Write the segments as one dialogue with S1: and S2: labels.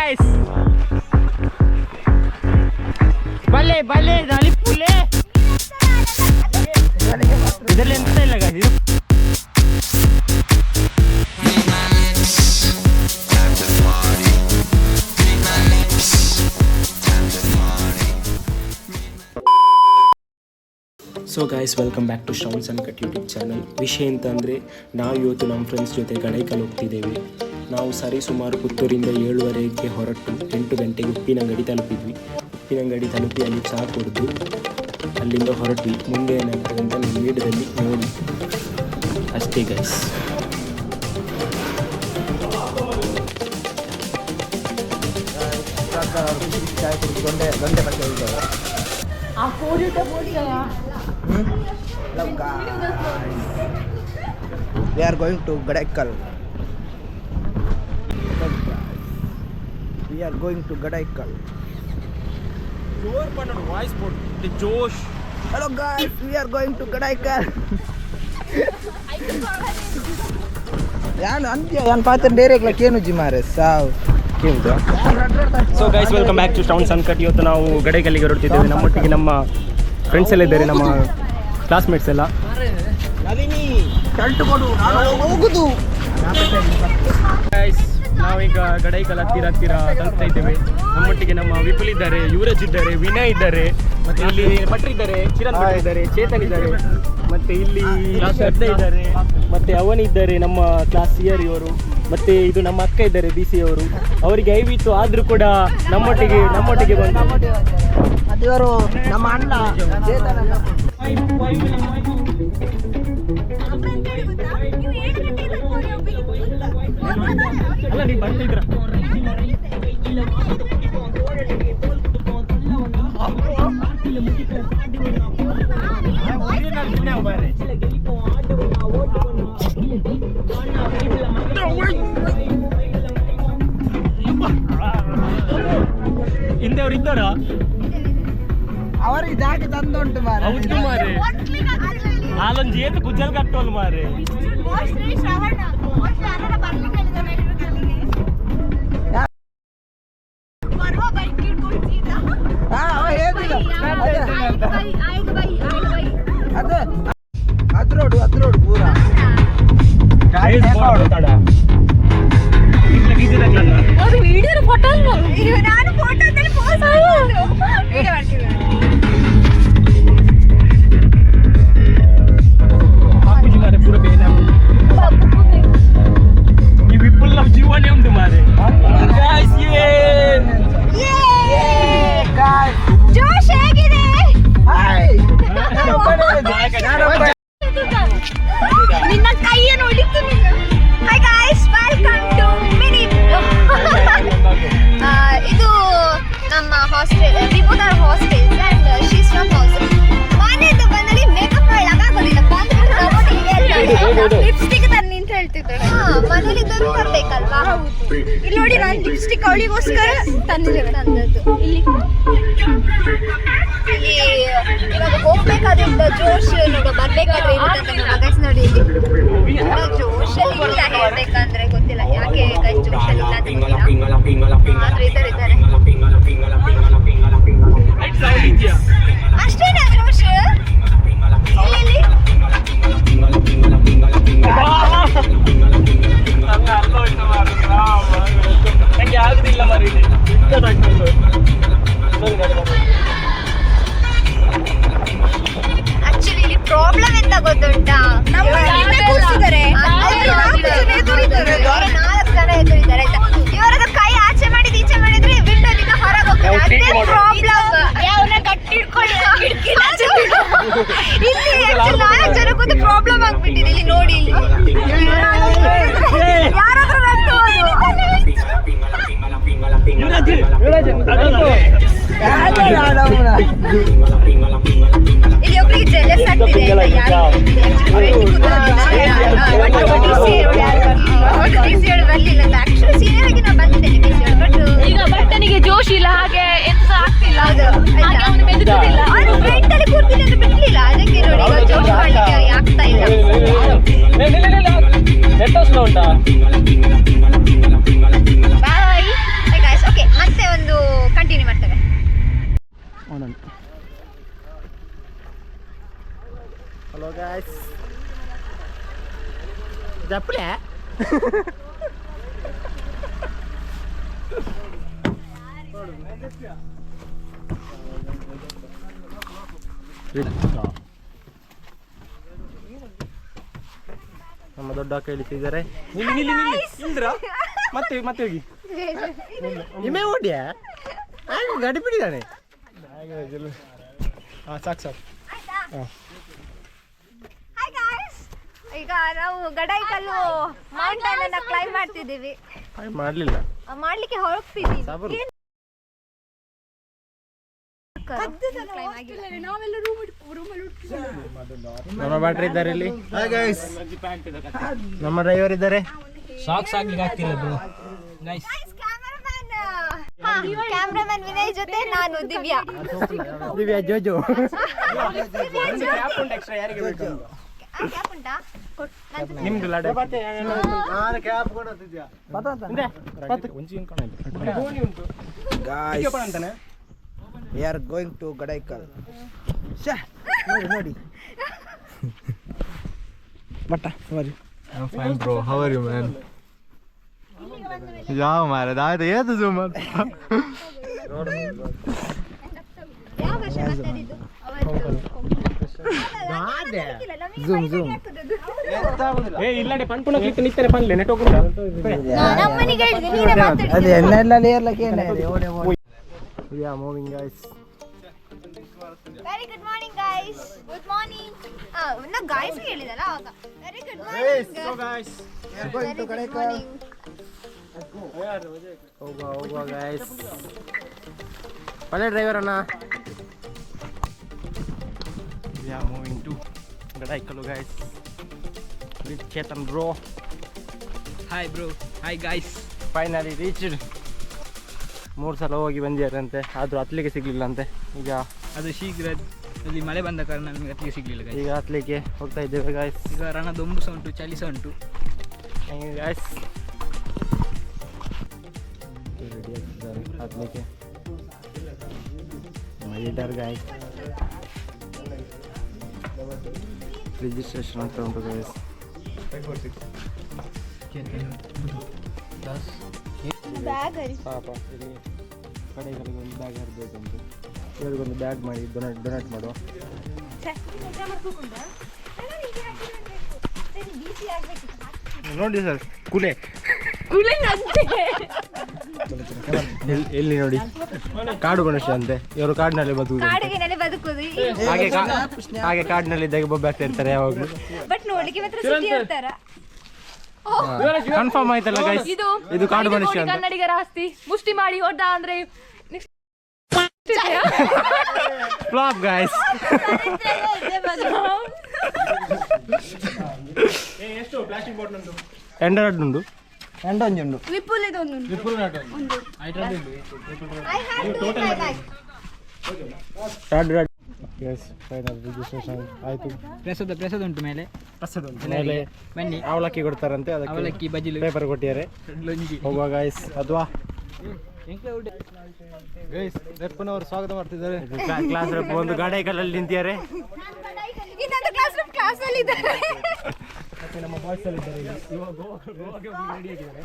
S1: Guys, ಬಲ್ಲೆ ಬಲ್ಲೆ ದಾಳಿ ಪುಲ್ಲೆ ಇದರಲ್ಲಿ ಎಂತ ಇಲ್ಲ ಗಾಯ್ಸ್. ಇದು so guys, welcome back to Shravan uncut YouTube channel. ವಿಷಯ ಅಂತಂದರೆ ನಾವು ಇವತ್ತು ನಮ್ಮ ಫ್ರೆಂಡ್ಸ್ ಜೊತೆ ಗಡೈಕಲ್ ಹೋಗ್ತಿದ್ದೇವೆ. ನಾವು ಸುಮಾರು ಪುತ್ತೂರಿಂದ 7:30ಗೆ ಹೊರಟು 8 ಗಂಟೆಗೆ ಉಪ್ಪಿನಂಗಡಿ ತಲುಪಿದ್ವಿ. ಉಪ್ಪಿನಂಗಡಿ ತಲುಪಿ ಅಲ್ಲಿ ಚಹಾ ಕುಡಿದು ಅಲ್ಲಿಂದ ಹೊರಟ್ವಿ. ಮುಂದೆ ಏನಾಗ್ತದೆ ಅಂತ ನಿಮ್ಮ ವೀಡಿಯೋದಲ್ಲಿ ನೋಡಿ ಅಷ್ಟೇ guys.
S2: We are going to Gadaikal. We are going to Gadaikal.
S1: ಜೋರ್ ಪನ್ನಡ ವಾಯ್ಸ್ ಪೋಟ್ ಜೋಶ್.
S2: Hello guys, we are going to Gadaikal. ಯಾನ್ ಪಾತ್ರ ಡೈರೆಕ್ಟ್ ಕೇನು ಜಿ ಮಾರೆ ಸಾವ್ ಕೇಂದ್ರ.
S1: So guys, welcome back to Shravan uncut. ಇವತ್ತು ನಾವು ಗಡೈಕಲ್ಲಿಗೆ ಹೊರಡ್ತಿದ್ದೇವೆ. ನಮ್ಮೊಟ್ಟಿಗೆ ನಮ್ಮ ಫ್ರೆಂಡ್ಸ್ ಎಲ್ಲ ಇದ್ದಾರೆ, ನಮ್ಮ ಕ್ಲಾಸ್ಮೇಟ್ಸ್ ಎಲ್ಲ. ಗೈಸ್, ನಾವೀಗ ಗಡೈಕಲ್ ಹತ್ತಿರ ತಲುಪ್ತಾ ಇದ್ದೇವೆ. ನಮ್ಮೊಟ್ಟಿಗೆ ನಮ್ಮ ವಿಪುಲ್ ಇದ್ದಾರೆ, ಯುವರಾಜ್ ಇದ್ದಾರೆ, ವಿನಯ್ ಇದ್ದಾರೆ, ಮತ್ತೆ ಇಲ್ಲಿ ಭಟ್ರು ಇದ್ದಾರೆ, ಚಿರಣ್ ಭಟ್ರು ಇದ್ದಾರೆ, ಚೇತನ್ ಇದ್ದಾರೆ, ಮತ್ತೆ ಇಲ್ಲಿ ಶ್ರದ್ಧಾ ಇದ್ದಾರೆ, ಮತ್ತೆ ಅವನಿದ್ದಾರೆ ನಮ್ಮ ಕ್ಲಾಸ್ ಸಿಯರ್ ಇವರು, ಮತ್ತೆ ಇದು ನಮ್ಮ ಅಕ್ಕ ಇದ್ದಾರೆ BC ಅವರು. ಅವರಿಗೆ ಐವಿತ್ತು ಆದ್ರೂ ಕೂಡ ನಮ್ಮೊಟ್ಟಿಗೆ ಬಂದು
S2: ಅದಿವರು ನಮ್ಮ ಅಣ್ಣ ಚೇತನ್ ಅಣ್ಣ.
S1: ಅಲ್ಲ, ನೀವು ಬರ್ತಿದ್ರ ಹಿಂದೆ ಅವ್ರು ಇದ್ದಾರ?
S2: ಅವರಿಗೆ ಜಾಗ ತಂದುಂಟು ಮಾರೆ.
S1: ಹೌದು ಮಾರೆ, ನಾಲೊಂದು ಏತು ಗುಜ್ಜಲ್ ಕಟ್ಟೋಲ್ ಮಾರೆ.
S2: ಅದ್ರೋಡು ಪೂರ ಈ ವಿಪುಲ್ ನಮ್ಮ ಜೀವನೇ ಉಂಟು ಮಾರೆ.
S3: ಜೋಶ್ ಹೇಗಿದೆ? ನಿನ್ನ ಕೈಯನ್ನು ಹೊಡಿತು ನೀನು. ಹಾಯ್ ಗಾಯ್ಸ್, ವೆಲ್ಕಮ್ ಟು ಮಿನಿ. ಇದು ನಮ್ಮ ಹಾಸ್ಟೆಲ್, ವಿಭೂದಾರ್ hostel, and she's from hostel. ಮನೆಯಿಂದ ಬಂದಲ್ಲಿ ಮೇಕಪ್ ಆಗೋದಿಲ್ಲ, ಲಿಪ್ಸ್ಟಿಕ್ ತನ್ನಿ ಅಂತ ಹೇಳ್ತಿದ್ದಾಳೆ. ಮನೇಲಿ ತಂದು ಬರ್ಬೇಕಲ್ವಾ? ಇಲ್ಲಿ ನೋಡಿ, ನಾನು ಲಿಪ್ಸ್ಟಿಕ್ ಅವಳಿಗೋಸ್ಕರ ತಂದದ್ದು. ಇಲ್ಲಿ ಇವಾಗ ಹೋಗ್ಬೇಕಾದ್ರೆ ಜೋಶ್ ನೋಡು, ಬರ್ಬೇಕಾದ್ರೆ ಗೈಸ್ ನೋಡಿ, ಇಲ್ಲಿ ಜೋಶಲ್ಲಿ ಇಲ್ಲ ಹೇಳ್ಬೇಕಂದ್ರೆ ಗೊತ್ತಿಲ್ಲ ಯಾಕೆ ಗೈಸ್ ಜೋಶಲ್ಲಿ ಇಲ್ಲ ಅಂತ ಗೊತ್ತಿಲ್ಲ. ಆದ್ರೆ ಇದ್ದಾರೆ ಅಷ್ಟೇನಾ ಜೋಶ್? ಇಲ್ಲಿ
S1: ನಂಗೆ ಆಗುದಿಲ್ಲ ಮರಿ.
S3: ಆಕ್ಚುಲಿ ಇಲ್ಲಿ ಪ್ರಾಬ್ಲಮ್ ಎಂತ ಗೊತ್ತುಂಟಾ?
S1: ಚಪ್ಪಲೆ ನಮ್ಮ ದೊಡ್ಡ ಅಕ್ಕ ಇಳಿತಿದ್ದಾರೆ. ಇಲ್ದ್ರ ಮತ್ತೆ ಮತ್ತೆ ಹೋಗಿ ಇಮೆ ಓಡ್ಯಾ ಗಾಡಿ ಬಿಡಿದಾನೆ. ಹಾಂ ಸಾಕು ಸಾಕು. ಹಾಂ
S3: ಈಗ ನಾವು ಗಡಾಯಿಕಲ್ಲು ಮೌಂಟೇನ್ ಅನ್ನ ಕ್ಲೈಮ್ ಮಾಡ್ತಿದ್ದೀವಿ.
S1: ಮಾಡಲಿಲ್ಲ,
S3: ಮಾಡ್ಲಿಕ್ಕೆ ಹೊರಡ್ತಿದ್ದೀವಿ.
S1: ನಮ್ಮ ಬ್ಯಾಟ್ರಿ ಇದ್ದಾರೆ ಇಲ್ಲಿ. ನಮ್ಮ ಡ್ರೈವರ್ ಇದ್ದಾರೆ.
S2: ಸಾಕ್ಸ್ ಆಗ್ಲಿಕ್ಕೆ ಆಗ್ತಿಲ್ಲ ಬ್ರೋ.
S3: ಕ್ಯಾಮ್ರಾಮನ್ ವಿನಯ್ ಜೊತೆ ನಾನು ದಿವ್ಯಾ.
S1: ದಿವ್ಯಾ ಜೋಜೋ.
S3: ಕ್ಯಾಪ್ ಉಂಟಾ?
S1: ನಿಮ್ದು ಲಾಡ
S2: We are going to Gadaikal. ನೋಡಿ but sorry.
S4: I'm fine bro, how are you man? ಯಾವ ಮಾರ ದಾದ ಏದು zoom ಅಂತ
S3: ಯಾವ ವರ್ಷ ಮಾತಾಡಿದ್ದು?
S2: zoom
S1: ಏ ಇಲ್ಲಡೆ ಪನ್ಪುಣ ಕ್ಲಿಕ್ ನಿಂತರೆ ಪನ್ಲೆ ನೆಟ್ವರ್ಕ್ ಉಂಟಾ?
S3: ನಮ್ಮನಿಗೆ ಹೇಳಿದೆ ನೀನೇ ಮಾತಾಡಿ.
S2: ಅದೇ ಎಣ್ಣೆಲ್ಲ ಏರ್ಲಕ್ಕೆ ಏನಿದೆ ಓಡೆ ಓಡೆ.
S1: We are moving guys.
S3: Very good morning guys. Good morning. ನಾ ಗಾಯ್ಸ್ ಹೇಳಿದಲ್ಲ ಆವಾಗ. Very good morning.
S1: So guys,
S3: Very good morning.
S1: ಹೋಗುವ guys. ಪಲ್ಲೆ ಡ್ರೈವರ್ ಅಣ್ಣ. We are moving to Gadaikal guys. With Chetan bro.
S2: Hi bro. Hi guys.
S1: Finally reached. 3 ಸಲ ಹೋಗಿ ಬಂದಿದ್ದಾರಂತೆ, ಆದರೂ ಹತ್ತಲಿಕ್ಕೆ ಸಿಗ್ಲಿಲ್ಲ ಅಂತೆ. ಈಗ
S2: ಅದು ಶೀಘ್ರ ಅಲ್ಲಿ ಮಳೆ ಬಂದ ಕಾರಣ ನಮಗೆ ಹತ್ತಿಗೆ ಸಿಗ್ಲಿಲ್ಲ guys.
S1: ಈಗ ಹತ್ತಲಿಕ್ಕೆ ಹೋಗ್ತಾ ಇದ್ದೇವೆ ಗಾಯ್ಸ್.
S2: ಈಗ ರಣದೊಂಬು ಸಹ ಉಂಟು, ಚಳಿ ಸಹ ಉಂಟು.
S1: ಗಾಯ್ಸ್ ರೆಡಿ ಆಗ್ತಿದ್ದಾರೆ ಹತ್ತಲಿಕ್ಕೆ. ಲೀಡರ್ ಗಾಯ್ಸ್ ರಿಜಿಸ್ಟ್ರೇಷನ್ ಅಂತ ಉಂಟು ಗಾಯ್ಸ್.
S3: ಬ್ಯಾಗ್ ಹರಿ.
S1: ಪಾಪ ಇಲ್ಲಿ ಕಡೆಗಳಿಗೆ ಒಂದು ಬ್ಯಾಗ್ ಹರಿಬೇಕಂತ. ಇವರಿಗೊಂದು ಬ್ಯಾಗ್ ಮಾಡಿ ಡೊನೇಟ್ ಮಾಡುವ. ನೋಡಿ ಸರ್ ಕುಲೆ ಎಲ್ಲಿ ನೋಡಿ ಕಾಡು ಮನುಷ್ಯ ಅಂತೆ ಇವರು. ಕಾಡಿನಲ್ಲಿ ಬದುಕುದು,
S3: ಕಾಡಿಗೆ ಬದುಕುದು.
S1: ಹಾಗೆ ಕಾಡಿನಲ್ಲಿ ಇದ್ದಾಗ ಬೊಬ್ಬೆ ಆಗ್ತಾ ಇರ್ತಾರೆ ಯಾವಾಗಲೂ.
S3: ಬಟ್ ನೋಡ್ಲಿಕ್ಕೆ ಮಾತ್ರ ಸುದ್ದಿ ಇರ್ತಾರ.
S1: ಕನ್ಫರ್ಮ್ ಆಯ್ತಲ್ಲ ಗೈಸ್, ಇದು ಕಾಡು ಮನುಷ್ಯ ಅಂತ.
S5: ಕನ್ನಡಿಗರ ಆಸ್ತಿ ಮುಷ್ಟಿ ಮಾಡಿ ಹೊಡ್ದ ಅಂದ್ರೆ
S1: ಫ್ಲಾಪ್ ಗೈಸ್. ಎಷ್ಟು ಪ್ಲಾಸ್ಟಿಕ್ ಬಾಟಲ್ ಉಂಟು? ಎಂಡರಡ್ಡುಂಡು
S2: ಎಂಡೊಂಜುಂಡು
S5: ವಿಪುಲ್ ಇದೊಂದು
S1: ರಿಜಿಸ್ಟ್ರೇಷನ್ ಆಯ್ತು.
S2: ಪ್ರಸಾದ ಉಂಟು ಮೇಲೆ.
S1: ಮೇಲೆ
S2: ಬನ್ನಿ
S1: ಅವಲಕ್ಕಿ ಕೊಡ್ತಾರಂತೆ, ಅದಕ್ಕೆ
S2: ಅವಲಕ್ಕಿ ಬಜಿಲು
S1: ಪೇಪರ್ ಕೊಟ್ಟಿದ್ದಾರೆ. ಹೋಗುವ ಗೈಸ್ ಅಥವಾ
S4: ರೆಪ್ಪನವರು ಸ್ವಾಗತ ಮಾಡ್ತಿದ್ದಾರೆ.
S1: ಕ್ಲಾಸ್ ರೆಪ್ ಒಂದು ಗಾಡೇಕಲ್ಲಲ್ಲಿ ನಿಂತಿದ್ದಾರೆ.
S3: ಇನ್ನೊಂದು ಕ್ಲಾಸ್ ರೂಮ್ ಕ್ಲಾಸ್ ಅಲ್ಲಿ ಇದ್ದಾರೆ.
S1: ಮತ್ತೆ ನಮ್ಮ ಬಾಯ್ಸ್ ಅಲ್ಲಿ ಇದ್ದಾರೆ ಇಲ್ಲಿ. ಇವಾಗ ಗೋವಾಗೆ ರೆಡಿ ಆಗಿದ್ದಾರೆ.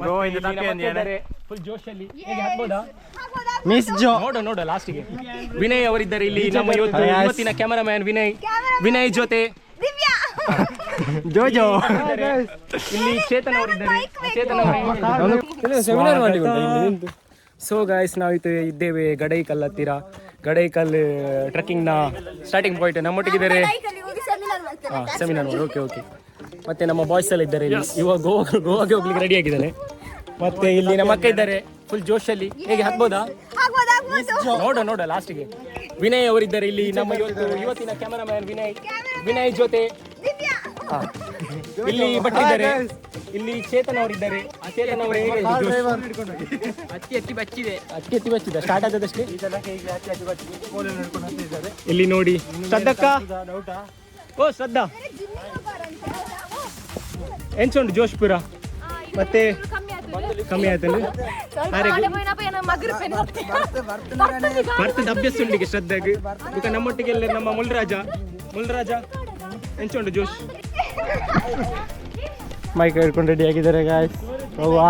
S1: ಗೋವಿಂದ ತಪ್ಪಿ ಅಂದಿದ್ದಾರೆ ಫುಲ್ ಜೋಶಲ್ಲಿ. ಹೇಗೆ ಹಾಕ್ಬೋದಾ? ಮಿಸ್ ಜೋ ನೋಡು ಲಾಸ್ಟಿಗೆ ವಿನಯ್ ಅವರಿದ್ದಾರೆ ಇಲ್ಲಿ. ನಮ್ಮ ಇವತ್ತಿನ ಕ್ಯಾಮರಾಮ್ಯಾನ್ ವಿನಯ್ ಜೊತೆ
S3: ದಿವ್ಯಾ
S1: ಜೋಜೋ. ಇಲ್ಲಿ ಚೇತನ್ ಅವರಿದ್ದಾರೆ. ಸೆಮಿನಾರ್ ಮಾಡಿ. ಸೊ ಗಾಯ್ಸ್ ನಾವಿತ್ತು ಇದ್ದೇವೆ ಗಡೈಕಲ್ ಹತ್ತಿರ. ಗಡೈಕಲ್ ಟ್ರೆಕ್ಕಿಂಗ್ನ ಸ್ಟಾರ್ಟಿಂಗ್ ಪಾಯಿಂಟ್ ನಮ್ಮೊಟ್ಟಿಗಿದ್ದಾರೆ. ಹಾಂ ಸೆಮಿನಾರ್ ಮಾಡಿ. ಓಕೆ. ಮತ್ತೆ ನಮ್ಮ ಬಾಯ್ಸ್ ಎಲ್ಲ ಇದ್ದಾರೆ ಇಲ್ಲಿ. ಇವಾಗ ಗೋವಾಗೆ ಹೋಗ್ಲಿಕ್ಕೆ ರೆಡಿ ಆಗಿದ್ದಾನೆ. ಮತ್ತೆ ಇಲ್ಲಿ ನಮ್ಮ ಅಕ್ಕ ಇದ್ದಾರೆ ಫುಲ್ ಜೋಶಲ್ಲಿ. ಹೇಗೆ ಹಾಕ್ಬೋದಾ? ನೋಡು ಲಾಸ್ಟಿಗೆ ವಿನಯ್ ಅವರಿದ್ದಾರೆ ಇಲ್ಲಿ. ನಮ್ಮ ಇವತ್ತಿನ ಕ್ಯಾಮರಾಮ್ಯಾನ್ ವಿನಯ್ ಜೊತೆ ಇಲ್ಲಿ ಭಟ್ರಿದ್ದಾರೆ. ಇಲ್ಲಿ ಚೇತನ್ ಅವರಿದ್ದಾರೆ. ಚೇತನ್ ಅವರು
S2: ಅಕ್ಕಿ ಬಚ್ಚಿದೆ.
S1: ಸ್ಟಾರ್ಟ್ ಆದದಷ್ಟೇ. ಇಲ್ಲಿ ನೋಡಿ ಶ್ರದ್ಧಕ್ಕ. ಓ ಶ್ರದ್ಧಾ ಎಂಚುಂಟು ಜೋಶ್ಪುರ ಮತ್ತೆ ಕಮ್ಮಿ ಆಯ್ತಲ್ಲ. ಬರ್ತದ ಅಭ್ಯಾಸ ಉಂಡಿಗೆ ಶ್ರದ್ಧಾಗ. ಈಗ ನಮ್ಮೊಟ್ಟಿಗೆ ಎಲ್ಲ ನಮ್ಮ ಮುಲ್ರಾಜ ಎಂಚುಂಟು ಜೋಶ್. ಮೈಕ್ ಹಿಡ್ಕೊಂಡು ರೆಡಿ ಆಗಿದ್ದಾರೆ ಗಾಯ್ಸ್. ಹೋಗುವ.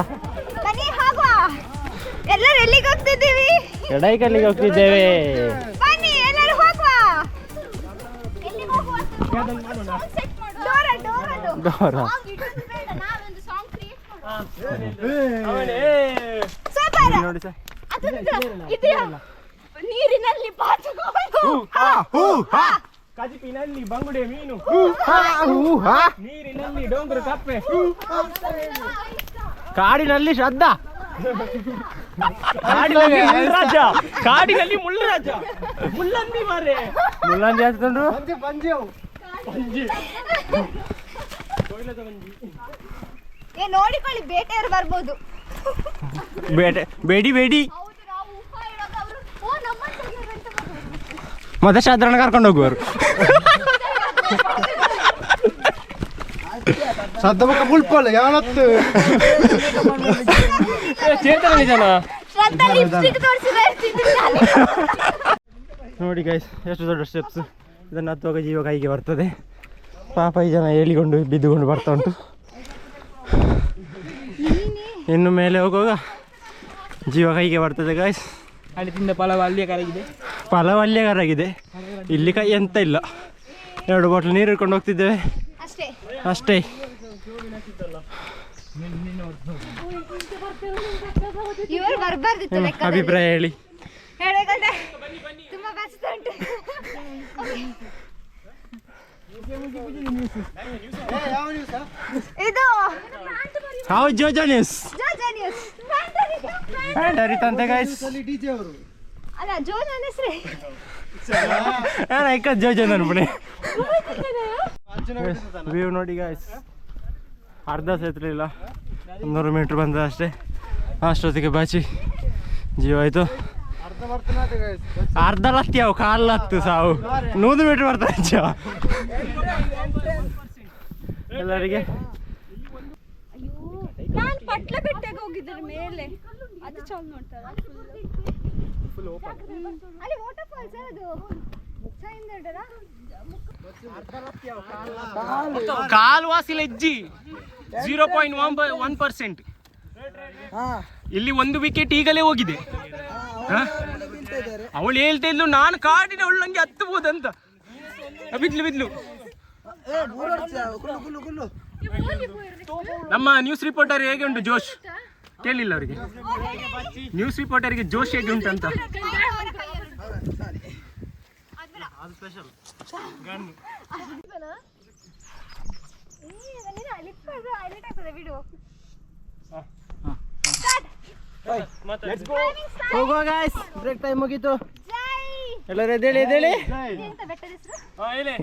S3: ಬನ್ನಿ ಹೋಗುವ. ಎಲ್ಲರೂ ಎಲ್ಲಿಗೆ ಹೋಗ್ತಿದ್ದೀವಿ?
S1: ಗಡೈಕಲ್ಲಿಗೆ ಹೋಗ್ತಿದ್ದೇವೆ.
S3: ಬನ್ನಿ ಎಲ್ಲರೂ ಹೋಗುವ. ಎಲ್ಲಿಗೆ ಹೋಗುವ?
S1: ಡೋರ. ನೋಡಿ ಸರ್.
S3: ನೀರಿನಲ್ಲಿ
S1: ಕಜಿಪಿನಲ್ಲಿ ಬಂಗುಡೆ ಮೀನು, ನೀರಿನಲ್ಲಿ ಡೋಂಗುರು ಕಪ್ಪೆ, ಕಾಡಿನಲ್ಲಿ ಶ್ರದ್ಧಾ, ಕಾಡಿನಲ್ಲಿ ಮುಳ್ಳರಾಜ, ಕಾಡಿನಲ್ಲಿ ಮುಳ್ಳರಾಜ, ಮುಳ್ಳಂದಿ ಮಾರೆ, ಮುಳ್ಳಂದಿ ಹಾಕ್ತಂಡ್ರು
S3: ನೋಡಿಕೊಳ್ಳಿ, ಬೇಟೆಯವರು ಬರ್ಬೋದು.
S1: ಬೇಡಿ ಬೇಡಿ ಮತ್ತೆ ಶಾದ್ರನ ಕರ್ಕೊಂಡು ಹೋಗುವರು. ನೋಡಿ ಗೈಸ್, ಎಷ್ಟು ದೊಡ್ಡ ಸ್ಟೆಪ್ಸ್. ಇದನ್ನು ಹತ್ತುವಾಗ ಜೀವ ಕೈಗೆ ಬರ್ತದೆ. ಪಾಪ ಈ ಜನ ಹೇಳಿಕೊಂಡು ಬಿದ್ದುಕೊಂಡು ಬರ್ತಾ ಉಂಟು. ಇನ್ನು ಮೇಲೆ ಹೋಗುವಾಗ ಜೀವ ಕೈಗೆ ಬರ್ತದೆ ಗಾಯ್ಸ್.
S2: ಅಲ್ಲಿ ತಿಂದ ಪಲಾವ್ ಅಲ್ಲಿಯೇ ಕರಗಿದೆ.
S1: ಪಲಾವ್ ಅಲ್ಲೇ ಕರಗಿದೆ. ಇಲ್ಲಿ ಕೈ ಎಂತ ಇಲ್ಲ. 2 ಬಾಟ್ಲ್ ನೀರು ಇಟ್ಕೊಂಡು ಹೋಗ್ತಿದ್ದೇವೆ ಅಷ್ಟೇ.
S3: ಇವರು ಬರಬಾರ್ದಿತ್ತು.
S1: ಅಭಿಪ್ರಾಯ ಹೇಳಿ.
S3: ತುಂಬಾ ಕಷ್ಟ ಉಂಟು. ಇದು
S1: ಹೌ ಜೋಜೋ ನ್ಯೂಸ್ ಹರಿತಂತೆ ಗೈಸ್.
S3: ಅಲ್ಲ ಜೋಜನ್ ಹೆಸ್ರೆ
S1: ಜೋಜೋ ನನ್ಬಿಡಿ. ವ್ಯೂ ನೋಡಿ ಗಾಯ್ಸ್, ಅರ್ಧ ಸೇತಲಿಲ್ಲ, 100 ಮೀಟ್ರ್ ಬಂದ ಅಷ್ಟೇ. ಅಷ್ಟೊತ್ತಿಗೆ ಬಾಚಿ ಜೀವ ಆಯ್ತು. ಅರ್ಧ ಲತ್ತಿ ಅವು, 1/4 ಲತ್ತು ಸಾವು, 100 ಮೀಟ್ರ್ ಬರ್ತಾರೆ ಜೀವ ಎಲ್ಲರಿಗೆ.
S5: ನಾನು ಪಟ್ಲ ಬೆಟ್ಟಕ್ಕೆ ಹೋಗಿದ್ದೆ ಮೇಲೆ, ಅದು ಚಂದ ನೋಡ್ತಾರೆ.
S3: ಅಲ್ಲಿ ವಾಟರ್ ಫಾಲ್ಸ್ ಅದು
S1: ಕಾಲು ವಾಸಿಲ ಹೆಜ್ಜಿ 0.1%. ಇಲ್ಲಿ 1 ವಿಕೆಟ್ ಈಗಲೇ ಹೋಗಿದೆ. ಅವಳು ಹೇಳ್ತಾ ಇದ್ಲು ನಾನು ಕಾಡಿನ ಒಳ್ಳಂಗೆ ಹತ್ತಬಹುದಂತ. ಬಿದ್ಲು ನಮ್ಮ ನ್ಯೂಸ್ ರಿಪೋರ್ಟರ್ ಹೇಗೆ ಉಂಟು ಜೋಶ್? ಕೇಳಿಲ್ಲ ಅವರಿಗೆ. ನ್ಯೂಸ್ ರಿಪೋರ್ಟರ್ಗೆ ಜೋಶ್ ಹೇಗೆ ಉಂಟು ಅಂತ. ಹೋಗುವ ಗಾಯ್ಸ್, ಬ್ರೇಕ್ ಟೈಮ್ ಮುಗೀತು. ಎಲ್ಲರೂ ಎದ್ದೇಳಿ.